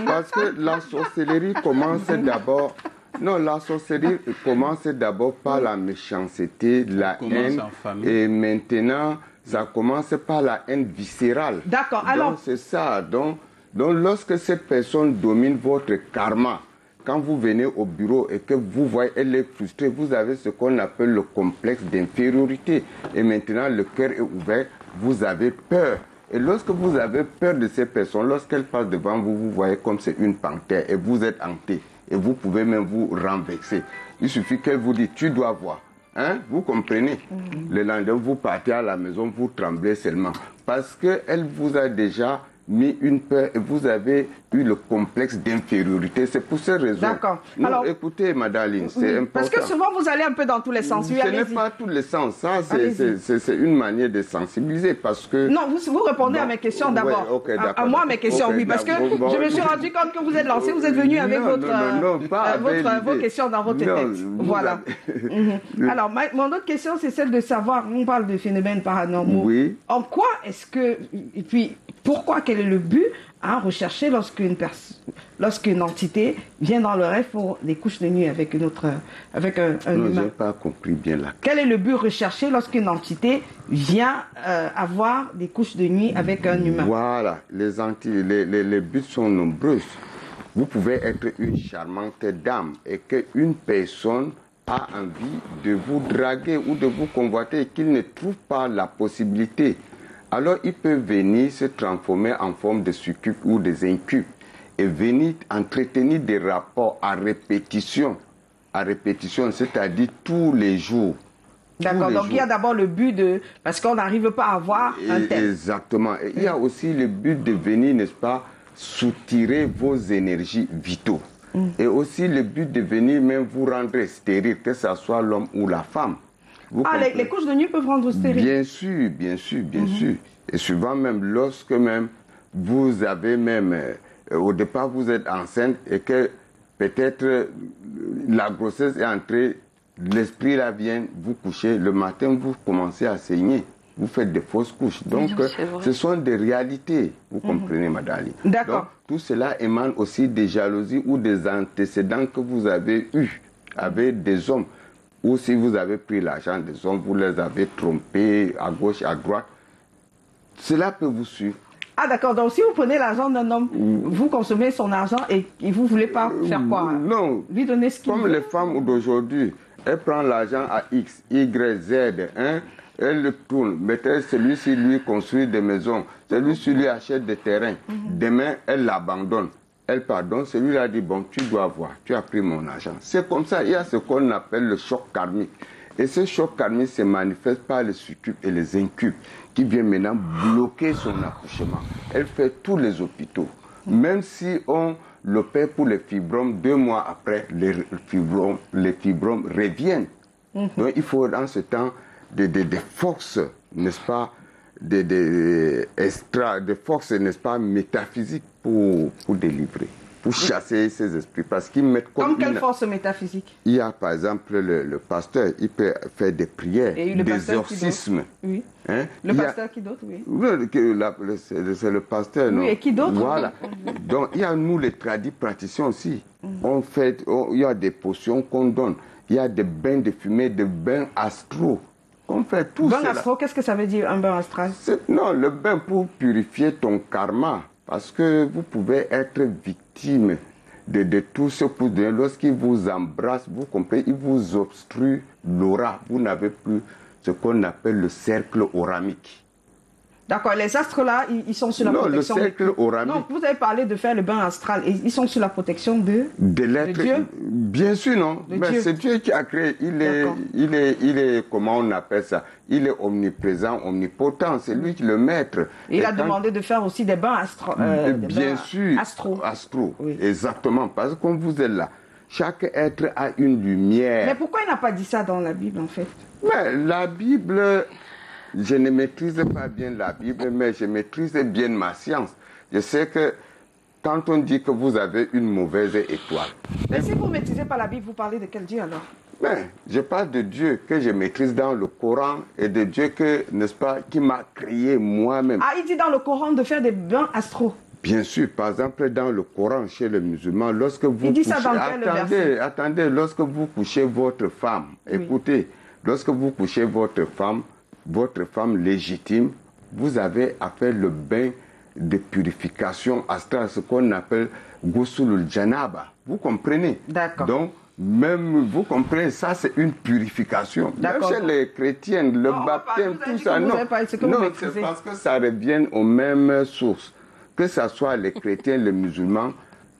E: Parce que la sorcellerie commence d'abord... Non, la sorcellerie commence d'abord par la méchanceté, la haine. Et maintenant, ça commence par la haine viscérale.
A: D'accord, alors...
E: Donc, c'est ça. Donc, lorsque cette personne domine votre karma, quand vous venez au bureau et que vous voyez elle est frustrée, vous avez ce qu'on appelle le complexe d'infériorité. Et maintenant, le cœur est ouvert, vous avez peur. Et lorsque vous avez peur de ces personnes, lorsqu'elles passent devant vous, vous voyez comme c'est une panthère et vous êtes hanté. Et vous pouvez même vous renverser. Il suffit qu'elle vous dise, tu dois voir. Hein? Vous comprenez? Le lendemain, vous partez à la maison, vous tremblez seulement. Parce qu'elle vous a déjà mis une peur et vous avez eu le complexe d'infériorité. C'est pour ces raisons.
A: D'accord.
E: Alors, écoutez, Madame Aline, c'est important.
A: Parce que souvent, vous allez un peu dans tous les sens. Oui,
E: ce n'est pas tous les sens. Ça, c'est une manière de sensibiliser parce que...
A: Non, vous répondez à mes questions d'abord.
E: Ouais, okay,
A: à moi, mes questions, oui. Parce que je me suis rendu compte que vous êtes lancé, vous êtes venu avec vos questions dans votre tête. Voilà. Alors, mon autre question, c'est celle de savoir, on parle de phénomènes paranormaux.
E: Oui.
A: En quoi est-ce que... Et puis, pourquoi, quel est le but à rechercher lorsqu'une entité vient dans le rêve pour des couches de nuit avec un humain?
E: Je n'ai pas compris bien là.
A: Quel est le but recherché lorsqu'une entité vient avoir des couches de nuit avec un humain?
E: Voilà, les buts sont nombreux. Vous pouvez être une charmante dame et qu'une personne a envie de vous draguer ou de vous convoiter et qu'il ne trouve pas la possibilité. Alors, il peut venir se transformer en forme de succube ou des incubes et venir entretenir des rapports à répétition, c'est-à-dire tous les jours.
A: D'accord, donc il y a d'abord le but de... Parce qu'on n'arrive pas à avoir un tel.
E: Exactement. Et il y a aussi le but de venir, n'est-ce pas, soutirer vos énergies vitaux. Et aussi le but de venir même vous rendre stérile, que ce soit l'homme ou la femme.
A: Les couches de nuit peuvent rendre stérile?
E: Bien sûr, bien sûr, bien sûr. Et souvent même, lorsque même vous avez même, au départ vous êtes enceinte et que peut-être la grossesse est entrée, l'esprit là vient vous coucher, le matin vous commencez à saigner, vous faites des fausses couches. Donc ce sont des réalités, vous comprenez Madame Ali.
A: D'accord.
E: Donc tout cela émane aussi des jalousies ou des antécédents que vous avez eus avec des hommes. Ou si vous avez pris l'argent des hommes, vous les avez trompés à gauche, à droite. Cela peut vous suivre.
A: Ah d'accord, donc si vous prenez l'argent d'un homme, vous consommez son argent et vous ne voulez pas faire quoi?
E: Non,
A: lui donner ce qu'il veut.
E: Comme les femmes d'aujourd'hui, elles prennent l'argent à X, Y, Z, hein, elles le tournent. Peut-être celui-ci lui construit des maisons, celui-ci lui achète des terrains. Demain, elle l'abandonne. Elle pardonne, celui-là dit, bon, tu dois voir, tu as pris mon argent. C'est comme ça, il y a ce qu'on appelle le choc karmique. Et ce choc karmique se manifeste par les succubes et les incubes qui viennent maintenant bloquer son accouchement. Elle fait tous les hôpitaux. Même si on l'opère pour les fibromes, 2 mois après, les fibromes reviennent. Donc il faut dans ce temps des forces, n'est-ce pas, des forces, n'est-ce pas, métaphysiques pour délivrer, pour chasser ces esprits. Parce qu'ils mettent
A: comme quelle force métaphysique?
E: Il y a par exemple le pasteur, il peut faire des prières, des exorcismes.
A: Oui.
E: Hein?
A: Le pasteur qui d'autre, oui.
E: C'est le pasteur, non?
A: Oui, et qui d'autre?
E: Voilà. Donc il y a nous les tradis praticiens aussi. Il y a des potions qu'on donne. Il y a des bains de fumée, des bains astraux. On fait tout
A: ça. Bain astral, qu'est-ce que ça veut dire, un bain astral?
E: Non, le bain pour purifier ton karma. Parce que vous pouvez être victime de tout ce que vous donnez. Lorsqu'il vous embrasse, vous comprenez, il vous obstrue l'aura. Vous n'avez plus ce qu'on appelle le cercle auramique.
A: D'accord, les astres là, ils sont sur la protection.
E: Non, le cercle oramique.
A: Non, vous avez parlé de faire le bain astral et ils sont sur la protection de
E: l'être.
A: Dieu.
E: Bien sûr, non. Mais c'est Dieu qui a créé. Il est, comment on appelle ça? Il est omniprésent, omnipotent. C'est lui qui est le maître.
A: Il a demandé de faire aussi des bains astro.
E: Bien sûr. Astro. Oui. Exactement. Parce que comme vous êtes là, chaque être a une lumière.
A: Mais pourquoi il n'a pas dit ça dans la Bible en fait?
E: Mais la Bible. Je ne maîtrise pas bien la Bible, mais je maîtrise bien ma science. Je sais que quand on dit que vous avez une mauvaise étoile...
A: Mais si vous ne maîtrisez pas la Bible, vous parlez de quel Dieu alors?
E: Mais je parle de Dieu que je maîtrise dans le Coran et de Dieu que, n'est-ce pas, qui m'a créé moi-même.
A: Ah, il dit dans le Coran de faire des bains astraux.
E: Bien sûr, par exemple, dans le Coran, chez les musulmans, lorsque vous
A: dit ça dans quel verset?
E: Attendez, lorsque vous couchez votre femme, écoutez, lorsque vous couchez votre femme légitime, vous avez à faire le bain de purification astrale, ce qu'on appelle Ghusl Janaba. Vous comprenez?
A: D'accord.
E: Donc, même, vous comprenez, ça c'est une purification. Même chez les chrétiens, le baptême, tout ça, non. C'est parce que ça revient aux mêmes sources. Que ce soit les chrétiens, les musulmans,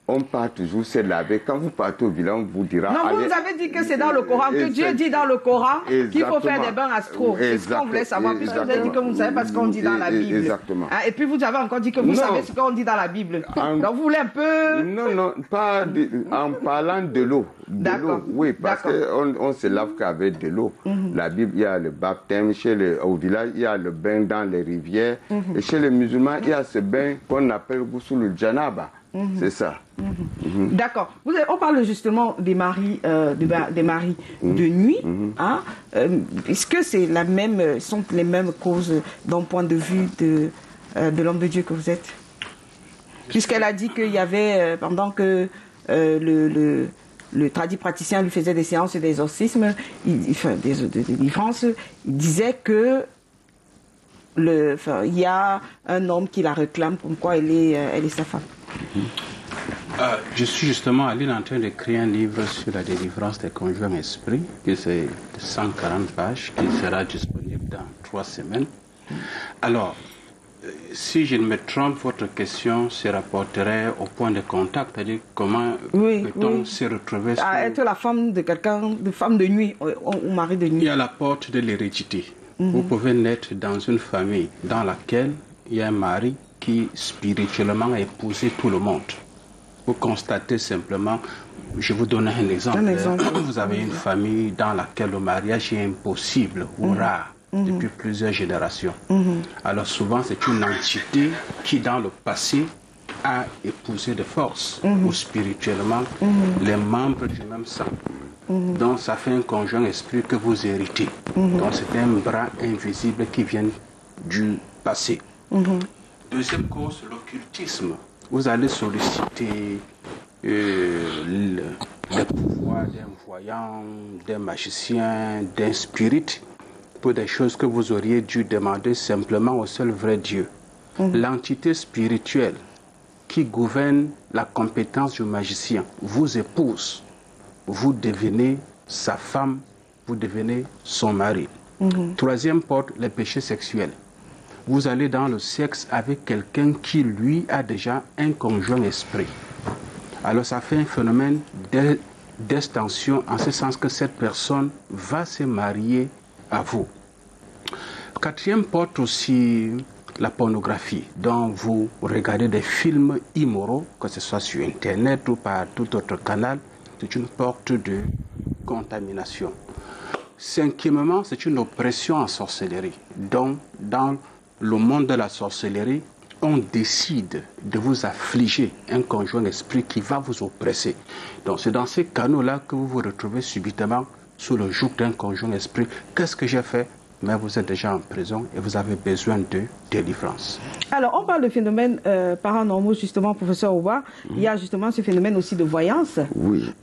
E: on part toujours se laver. Quand vous partez au village, on vous dira...
A: Non, vous nous avez dit que c'est dans le Coran, que Dieu dit dans le Coran qu'il faut faire des bains astraux. C'est ce qu'on voulait savoir, puisque vous avez dit que vous savez pas ce qu'on dit dans la Bible.
E: Exactement.
A: Et puis vous avez encore dit que vous savez ce qu'on dit dans la Bible. Donc vous voulez un peu...
E: Non, pas en parlant de l'eau.
A: D'accord.
E: Oui, parce qu'on se lave qu'avec de l'eau. La Bible, il y a le baptême, au village, il y a le bain dans les rivières. Et chez les musulmans, il y a ce bain qu'on appelle Ghusl Janaba. C'est ça.
A: D'accord. On parle justement des maris, des maris de nuit. Hein? Est-ce que c'est sont les mêmes causes d'un point de vue de l'homme de Dieu que vous êtes? Puisqu'elle a dit qu'il y avait, pendant que le tradit praticien lui faisait des séances d'exorcisme, de délivrance, il disait que il y a un homme qui la réclame, comme quoi elle est sa femme.
B: Je suis justement allé en train d'écrire un livre sur la délivrance des conjoints esprits, qui c'est 140 pages, qui sera disponible dans 3 semaines. Alors, si je ne me trompe, votre question se rapporterait au point de contact, c'est-à-dire comment peut-on se retrouver
A: être la femme de quelqu'un, de femme de nuit ou mari de nuit.
B: Il y a la porte de l'hérédité. Vous pouvez naître dans une famille dans laquelle il y a un mari qui spirituellement a épousé tout le monde. Vous constatez simplement, je vous donne un exemple. Vous avez une famille dans laquelle le mariage est impossible ou rare depuis plusieurs générations. Alors souvent c'est une entité qui dans le passé a épousé de force ou spirituellement les membres du même sang. Donc ça fait un conjoint esprit que vous héritez. Donc c'est un bras invisible qui vient du passé. Deuxième cause, l'occultisme. Vous allez solliciter le pouvoir d'un voyant, d'un magicien, d'un spirit pour des choses que vous auriez dû demander simplement au seul vrai Dieu. L'entité spirituelle qui gouverne la compétence du magicien vous épouse. Vous devenez sa femme, vous devenez son mari. Troisième porte, les péchés sexuels. Vous allez dans le sexe avec quelqu'un qui, lui, a déjà un conjoint esprit. Alors ça fait un phénomène d'extension en ce sens que cette personne va se marier à vous. Quatrième porte aussi la pornographie, dont vous regardez des films immoraux, que ce soit sur Internet ou par tout autre canal. C'est une porte de contamination. Cinquièmement, c'est une oppression en sorcellerie. Donc, dans le monde de la sorcellerie, on décide de vous affliger un conjoint esprit qui va vous oppresser. Donc, c'est dans ces canaux-là que vous vous retrouvez subitement sous le joug d'un conjoint esprit. Qu'est-ce que j'ai fait? Mais vous êtes déjà en prison et vous avez besoin de délivrance.
A: Alors, on parle de phénomènes paranormaux, justement, professeur Ouba. Il y a justement ce phénomène aussi de voyance.
E: Oui.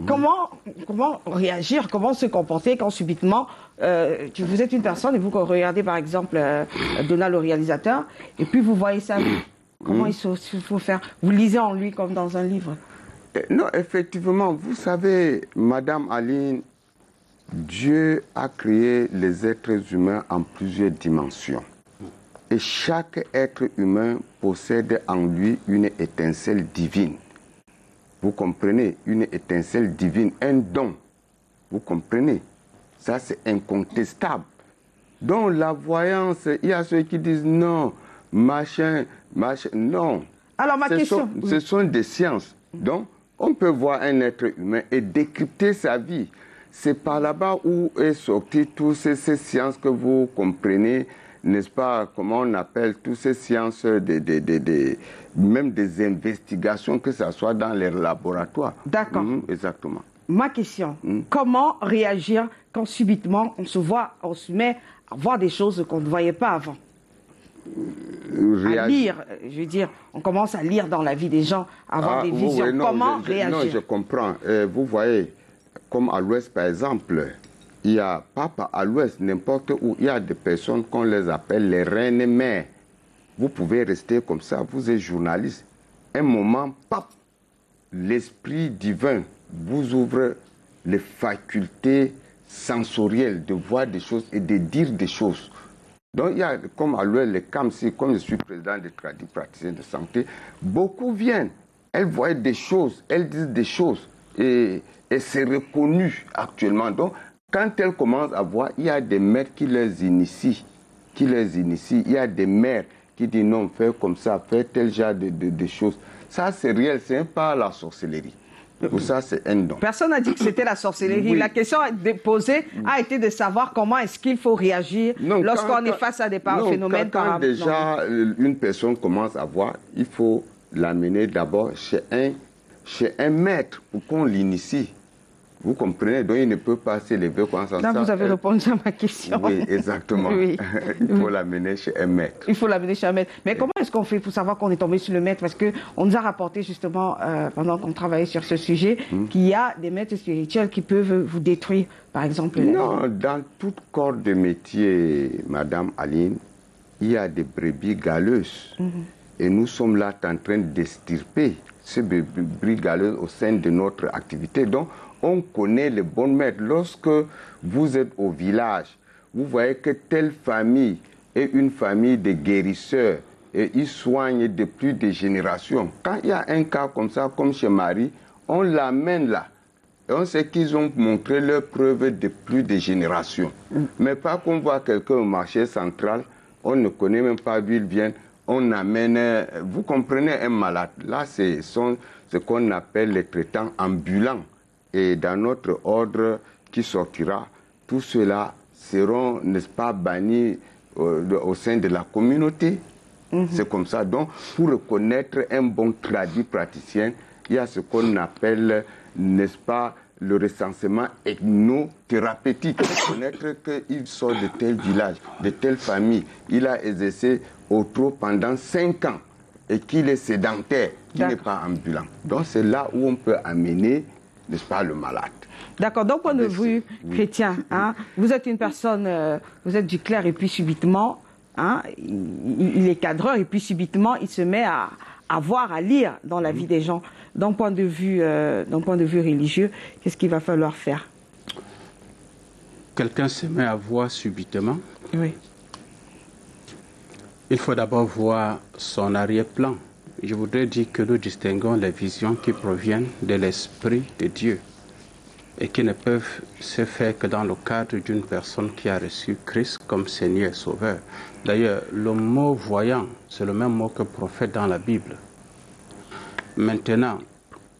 A: Comment réagir, comment se comporter quand subitement, vous êtes une personne et vous regardez par exemple Donald le réalisateur, et puis vous voyez ça, comment il faut faire? Vous lisez en lui comme dans un livre.
E: Non, effectivement, vous savez, Madame Aline, Dieu a créé les êtres humains en plusieurs dimensions. Et chaque être humain possède en lui une étincelle divine. Vous comprenez? Une étincelle divine, un don. Vous comprenez? Ça, c'est incontestable. Donc, la voyance, il y a ceux qui disent non, machin, non.
A: Alors, ma question...
E: Ce sont des sciences. Donc, on peut voir un être humain et décrypter sa vie. C'est par là-bas où est sorti toutes ces sciences que vous comprenez, n'est-ce pas, comment on appelle toutes ces sciences, même des investigations, que ce soit dans les laboratoires.
A: D'accord.
E: Exactement.
A: Ma question, comment réagir quand subitement on se met à voir des choses qu'on ne voyait pas avant? À lire, je veux dire, on commence à lire dans la vie des gens, à avoir des visions.
E: Oui, non,
A: comment réagir?
E: Non, je comprends. Vous voyez, comme à l'Ouest, par exemple, il y a, pas à l'Ouest, n'importe où, il y a des personnes qu'on les appelle les reines-mères. Vous pouvez rester comme ça, vous êtes journaliste. Un moment, pap, l'esprit divin vous ouvre les facultés sensorielles de voir des choses et de dire des choses. Donc, il y a, comme à l'ouest, les CAMSI, comme je suis président des praticiens de santé, beaucoup viennent. Elles voient des choses, elles disent des choses. Et c'est reconnu actuellement. Donc, quand elles commencent à voir, il y a des maîtres qui les initient. Il y a des mères qui disent non, fais comme ça, fais tel genre de choses. Ça, c'est réel, c'est pas la sorcellerie. Pour ça, c'est un don.
A: Personne n'a dit que c'était la sorcellerie.
E: Oui.
A: La question posée a été de savoir comment est-ce qu'il faut réagir lorsqu'on est face à des phénomènes
E: quand déjà une personne commence à voir, il faut l'amener d'abord chez un maître pour qu'on l'initie. Vous comprenez? Donc, il ne peut pas s'élever comme ça.
A: Là, vous avez répondu à ma question.
E: Oui, exactement.
A: Oui.
E: Il faut l'amener chez un maître.
A: Il faut l'amener chez un maître. Mais comment est-ce qu'on fait pour savoir qu'on est tombé sur le maître? Parce qu'on nous a rapporté justement, pendant qu'on travaillait sur ce sujet, qu'il y a des maîtres spirituels qui peuvent vous détruire, par exemple.
E: Non, dans tout corps de métier, Madame Aline, il y a des brebis galeuses. Et nous sommes là en train d'extirper ces brebis galeuses au sein de notre activité. Donc, on connaît les bons maîtres. Lorsque vous êtes au village, vous voyez que telle famille est une famille de guérisseurs et ils soignent de plus de générations. Quand il y a un cas comme ça, comme chez Marie, on l'amène là. Et on sait qu'ils ont montré leurs preuves de plus de générations. Mais pas qu'on voit quelqu'un au marché central, on ne connaît même pas d'où il vient, on amène, vous comprenez, un malade. Là, c'est ce qu'on appelle les traitants ambulants. Et dans notre ordre qui sortira, tout cela seront, n'est-ce pas, bannis au sein de la communauté. C'est comme ça. Donc, pour reconnaître un bon praticien, il y a ce qu'on appelle, n'est-ce pas, le recensement ethnothérapeutique. Reconnaître qu'il sort de tel village, de telle famille. Il a exercé au trot pendant 5 ans et qu'il est sédentaire, qu'il n'est pas ambulant. Donc, c'est là où on peut amener, n'est-ce pas, le malade.
A: D'accord, donc point de vue chrétien, hein, vous êtes une personne, vous êtes du clerc et puis subitement, hein, il est cadreur et puis subitement il se met à voir, à lire dans la vie des gens. D'un point de vue religieux, qu'est-ce qu'il va falloir faire?
B: Quelqu'un se met à voir subitement.
A: Oui.
B: Il faut d'abord voir son arrière-plan. Je voudrais dire que nous distinguons les visions qui proviennent de l'Esprit de Dieu et qui ne peuvent se faire que dans le cadre d'une personne qui a reçu Christ comme Seigneur et Sauveur. D'ailleurs, le mot voyant, c'est le même mot que prophète dans la Bible. Maintenant,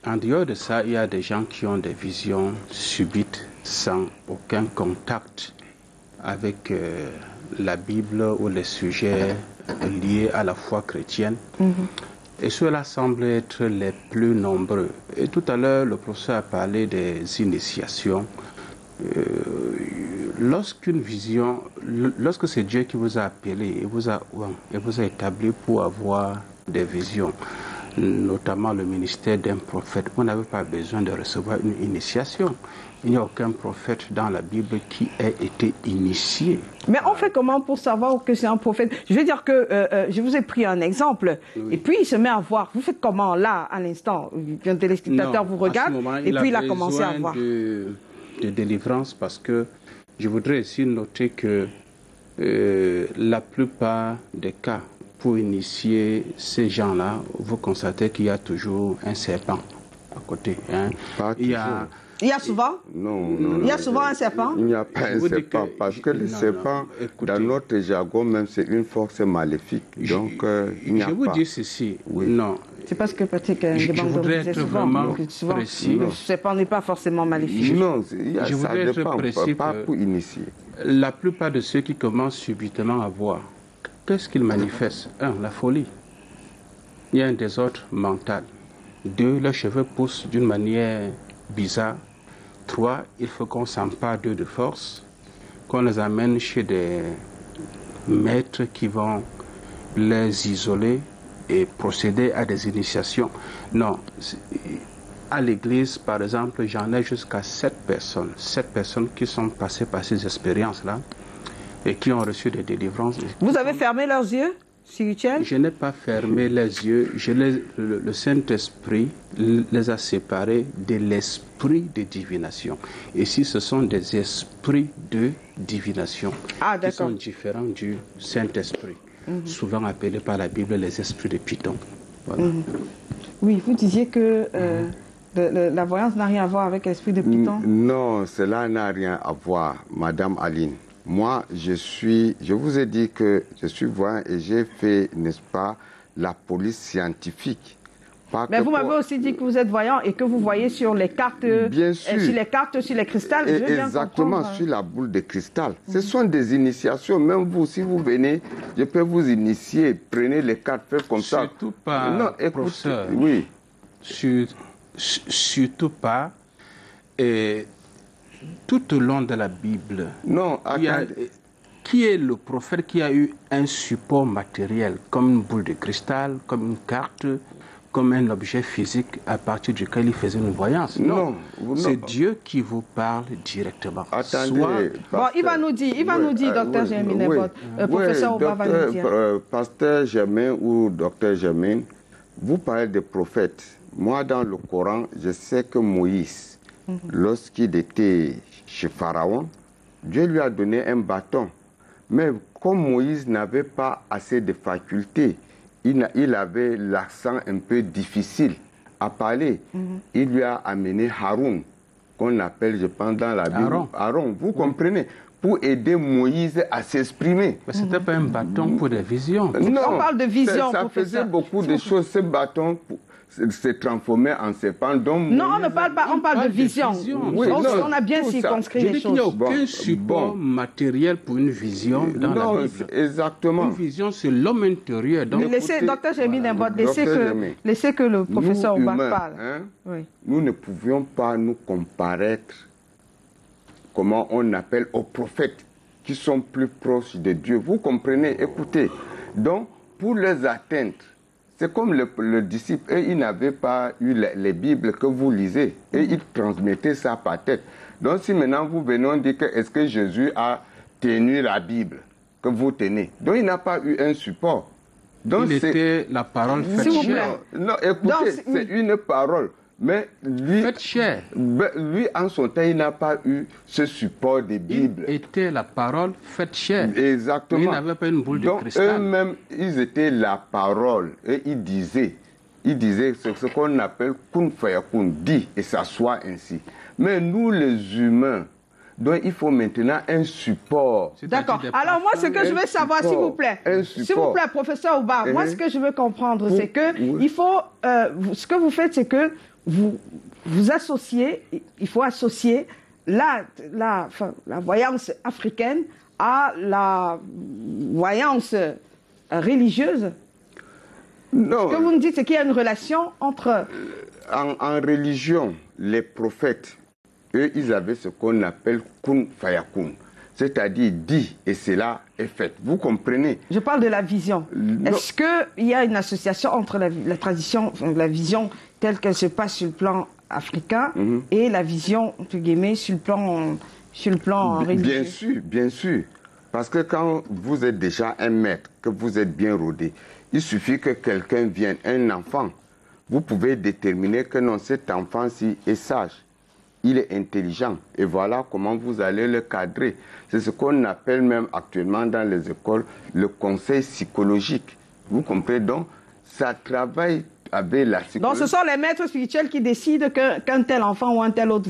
B: en dehors de ça, il y a des gens qui ont des visions subites sans aucun contact avec la Bible ou les sujets liés à la foi chrétienne. Et ceux-là semblent être les plus nombreux. Et tout à l'heure, le professeur a parlé des initiations. Lorsqu'une vision, lorsque c'est Dieu qui vous a appelé et vous a établi pour avoir des visions, notamment le ministère d'un prophète, vous n'avez pas besoin de recevoir une initiation. Il n'y a aucun prophète dans la Bible qui ait été initié.
A: Mais on fait comment pour savoir que c'est un prophète? Je veux dire que je vous ai pris un exemple, et puis il se met à voir. Vous faites comment là, à l'instant? Un téléspectateur vous regarde, et puis il a commencé à voir.
B: De délivrance, parce que je voudrais ici noter que La plupart des cas, pour initier ces gens-là, vous constatez qu'il y a toujours un serpent à côté. Hein.
E: Pas
A: Il y a souvent
E: Non.
A: Il y a souvent un serpent?
E: Il n'y a pas un serpent, parce que le serpent, dans notre jargon même, c'est une force maléfique. Donc, il n'y a pas.
B: Je vous dis ceci, non.
A: C'est parce que Patrick
B: Je voudrais être vraiment
A: souvent
B: précis.
A: le serpent n'est pas forcément maléfique.
E: Non,
B: Je voudrais être précis
E: pas pour initier.
B: La plupart de ceux qui commencent subitement à voir, qu'est-ce qu'ils manifestent? 1. La folie. Il y a un désordre mental. 2. Leurs cheveux poussent d'une manière bizarre. 3. Il faut qu'on s'empare d'eux de force, qu'on les amène chez des maîtres qui vont les isoler et procéder à des initiations. Non. À l'église, par exemple, j'en ai jusqu'à 7 personnes qui sont passées par ces expériences-là et qui ont reçu des délivrances.
A: Vous avez fermé leurs yeux spirituels?
B: Je n'ai pas fermé les yeux. Le Saint-Esprit les a séparés de l'esprit de divination. Et si ce sont des esprits de divination qui sont différents du Saint-Esprit, souvent appelés par la Bible les esprits de Python. Voilà.
A: Oui, vous disiez que la voyance n'a rien à voir avec l'esprit de Python?
E: Non, cela n'a rien à voir, Madame Aline. Moi, je vous ai dit que je suis voyant et j'ai fait, n'est-ce pas, la police scientifique.
A: Mais vous m'avez aussi dit que vous êtes voyant et que vous voyez sur les cartes,
E: bien sûr.
A: Sur les cartes, sur les cristals. Je veux bien
E: exactement,
A: comprendre.
E: sur la boule de cristal. Ce sont des initiations. Même vous, si vous venez, je peux vous initier. Prenez les cartes, faites comme ça.
B: Surtout pas,
E: non, écoutez,
B: professeur.
E: Oui.
B: Surtout pas. Et tout au long de la Bible,
E: non,
B: qui est le prophète qui a eu un support matériel, comme une boule de cristal, comme une carte, comme un objet physique à partir duquel il faisait une voyance? Non, c'est Dieu qui vous parle directement.
E: Attendez.
A: Bon, il va nous dire, docteur Germain Nebot, professeur Oba va nous dire.
E: Pasteur Germain ou docteur Germain, vous parlez des prophètes. Moi, dans le Coran, je sais que Moïse, lorsqu'il était chez Pharaon, Dieu lui a donné un bâton. Mais comme Moïse n'avait pas assez de facultés, il avait l'accent un peu difficile à parler. Il lui a amené Haroun, qu'on appelle, je pense, dans la Bible, Aaron. Vous comprenez? Pour aider Moïse à s'exprimer.
B: Mais ce n'était pas un bâton pour des visions.
E: Non,
A: on parle de vision,
E: ça faisait beaucoup de choses. Ce bâton s'est transformé en serpent.
A: Non, on ne parle pas, on parle de vision.
E: Oui,
A: on a bien circonscrit les choses.
B: Il n'y a aucun support matériel pour une vision dans la Bible.
E: Exactement.
B: Une vision, c'est l'homme intérieur. Donc,
A: docteur Germain Nebot, laissez que le professeur Oba parle.
E: Oui. Nous ne pouvions pas nous comparaître, comment on appelle, aux prophètes qui sont plus proches de Dieu. Vous comprenez? Écoutez, donc, pour les atteindre, c'est comme le disciple, et il n'avait pas eu les Bibles que vous lisez, et il transmettait ça par tête. Donc si maintenant vous venez, on dit que est-ce que Jésus a tenu la Bible que vous tenez? Donc il n'a pas eu un support. Donc,
B: il était la parole faite chair.
E: Non, écoutez, c'est une parole. Mais lui,
B: faite chair.
E: Lui, en son temps, il n'a pas eu ce support de Bible.
B: Il était la parole faite chair.
E: Exactement.
B: Mais il n'avait pas une boule de cristal.
E: Eux-mêmes, ils étaient la parole. Et ils disaient ce qu'on appelle kun fayakun, dit, et ça soit ainsi. Mais nous, les humains, donc il faut maintenant un support.
A: D'accord. Alors moi, ce que je veux savoir, s'il vous plaît, professeur Oba, moi ce que je veux comprendre, c'est que il faut, ce que vous faites, c'est que vous associez, il faut associer la voyance africaine à la voyance religieuse.
E: Non.
A: Ce que vous me dites, c'est qu'il y a une relation entre...
E: En religion, les prophètes, eux, ils avaient ce qu'on appelle kun fayakun, c'est-à-dire dit et cela est fait. Vous comprenez?
A: Je parle de la vision. Est-ce qu'il y a une association entre la tradition, la vision telle qu'elle se passe sur le plan africain et la vision, entre guillemets, sur le plan religieux?
E: Bien sûr. Parce que quand vous êtes déjà un maître, que vous êtes bien rodé, il suffit que quelqu'un vienne, un enfant, vous pouvez déterminer que non, cet enfant-ci est sage. il est intelligent. Et voilà comment vous allez le cadrer. C'est ce qu'on appelle même actuellement dans les écoles le conseil psychologique. Vous comprenez donc, ça travaille avec la psychologie.
A: Donc ce sont les maîtres spirituels qui décident qu'un tel enfant ou un tel autre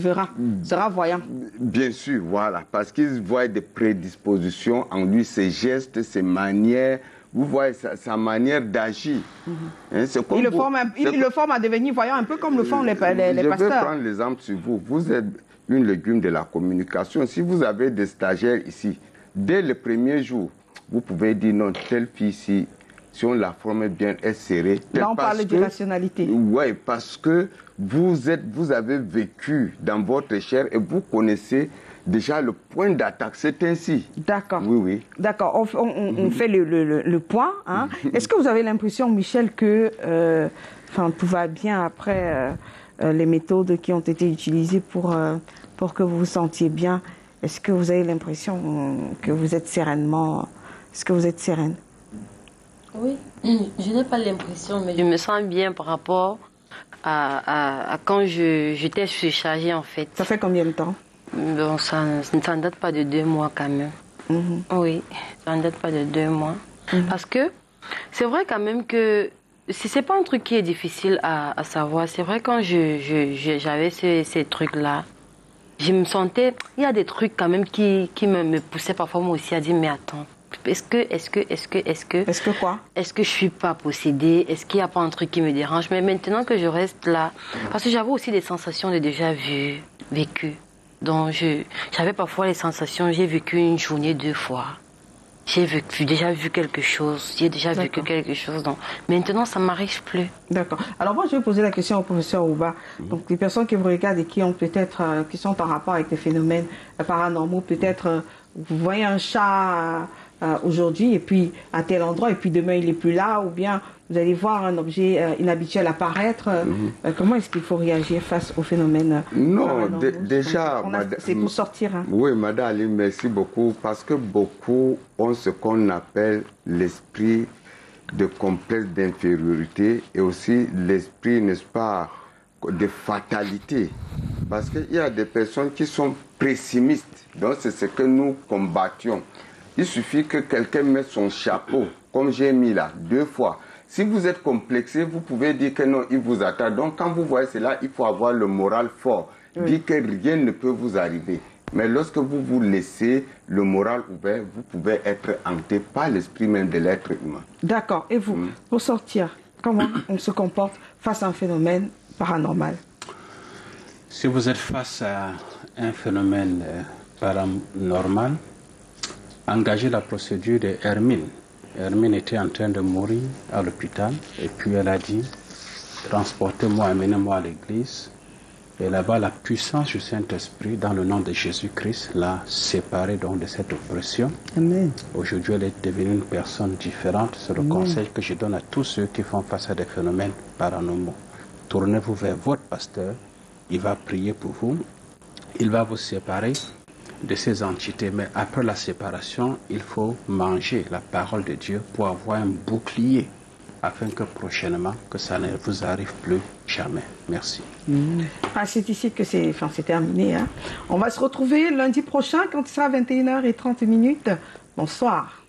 A: sera voyant.
E: Bien sûr, voilà, parce qu'ils voient des prédispositions en lui, ses gestes, ses manières. Vous voyez sa manière d'agir. Hein,
A: il le forme à devenir voyant, un peu comme le font les pasteurs.
E: Je vais prendre l'exemple sur vous. Vous êtes une légume de la communication. Si vous avez des stagiaires ici, dès le premier jour, vous pouvez dire non, telle fille-ci, si on la forme bien, elle serait...
A: Là, on parle de rationalité.
E: Oui, parce que vous avez vécu dans votre chair et vous connaissez déjà le point d'attaque. C'est ainsi.
A: D'accord.
E: Oui, oui.
A: D'accord. On fait le point. Hein. Est-ce que vous avez l'impression, Michel, que tout va bien après les méthodes qui ont été utilisées pour que vous vous sentiez bien? Est-ce que vous avez l'impression que vous êtes sereinement... Est-ce que vous êtes sereine?
C: Oui, je n'ai pas l'impression, mais je me sens bien par rapport à quand j'étais surchargée en fait.
A: Ça fait combien de temps?
C: Bon, ça ne date pas de 2 mois quand même. Oui, ça ne date pas de 2 mois. Parce que c'est vrai quand même que c'est pas un truc qui est difficile à savoir. C'est vrai quand j'avais ces trucs-là, je me sentais... Il y a des trucs quand même qui me poussaient parfois moi aussi à dire mais attends. Est-ce que
A: quoi?
C: Est-ce que je suis pas possédée? Est-ce qu'il n'y a pas un truc qui me dérange? Mais maintenant que je reste là, parce que j'avais aussi des sensations de déjà vécu. Donc j'avais parfois les sensations, j'ai vécu une journée 2 fois. J'ai déjà vu quelque chose, j'ai déjà vécu quelque chose. Donc maintenant, ça ne m'arrive plus.
A: D'accord. Alors moi, je vais poser la question au professeur Ouba. Donc les personnes qui vous regardent et qui ont peut-être, qui sont en rapport avec des phénomènes paranormaux, peut-être vous voyez un chat aujourd'hui et puis à tel endroit et puis demain il n'est plus là, ou bien vous allez voir un objet inhabituel apparaître. Comment est-ce qu'il faut réagir face au phénomène?
E: Non, déjà...
A: C'est pour sortir. Hein.
E: Oui, Madame Ali, merci beaucoup, parce que beaucoup ont ce qu'on appelle l'esprit de complexe d'infériorité et aussi l'esprit, n'est-ce pas, de fatalité. Parce qu'il y a des personnes qui sont pessimistes, donc c'est ce que nous combattions. Il suffit que quelqu'un mette son chapeau, comme j'ai mis là, 2 fois. Si vous êtes complexé, vous pouvez dire que non, il vous attend. Donc quand vous voyez cela, il faut avoir le moral fort. Dire que rien ne peut vous arriver. Mais lorsque vous vous laissez le moral ouvert, vous pouvez être hanté par l'esprit même de l'être humain.
A: D'accord. Et vous, pour sortir, comment on se comporte face à un phénomène paranormal?
B: Si vous êtes face à un phénomène paranormal, engagez la procédure de Hermine. Hermine était en train de mourir à l'hôpital et puis elle a dit « Transportez-moi, amenez-moi à l'église ». Et là-bas, la puissance du Saint-Esprit, dans le nom de Jésus-Christ, l'a séparée donc de cette oppression.
A: Amen.
B: Aujourd'hui, elle est devenue une personne différente. C'est le conseil que je donne à tous ceux qui font face à des phénomènes paranormaux. Tournez-vous vers votre pasteur, il va prier pour vous, il va vous séparer de ces entités. Mais après la séparation, il faut manger la parole de Dieu pour avoir un bouclier, afin que prochainement, que ça ne vous arrive plus jamais. Merci.
A: C'est ici que c'est terminé. Hein. On va se retrouver lundi prochain quand il sera 21h30. Bonsoir.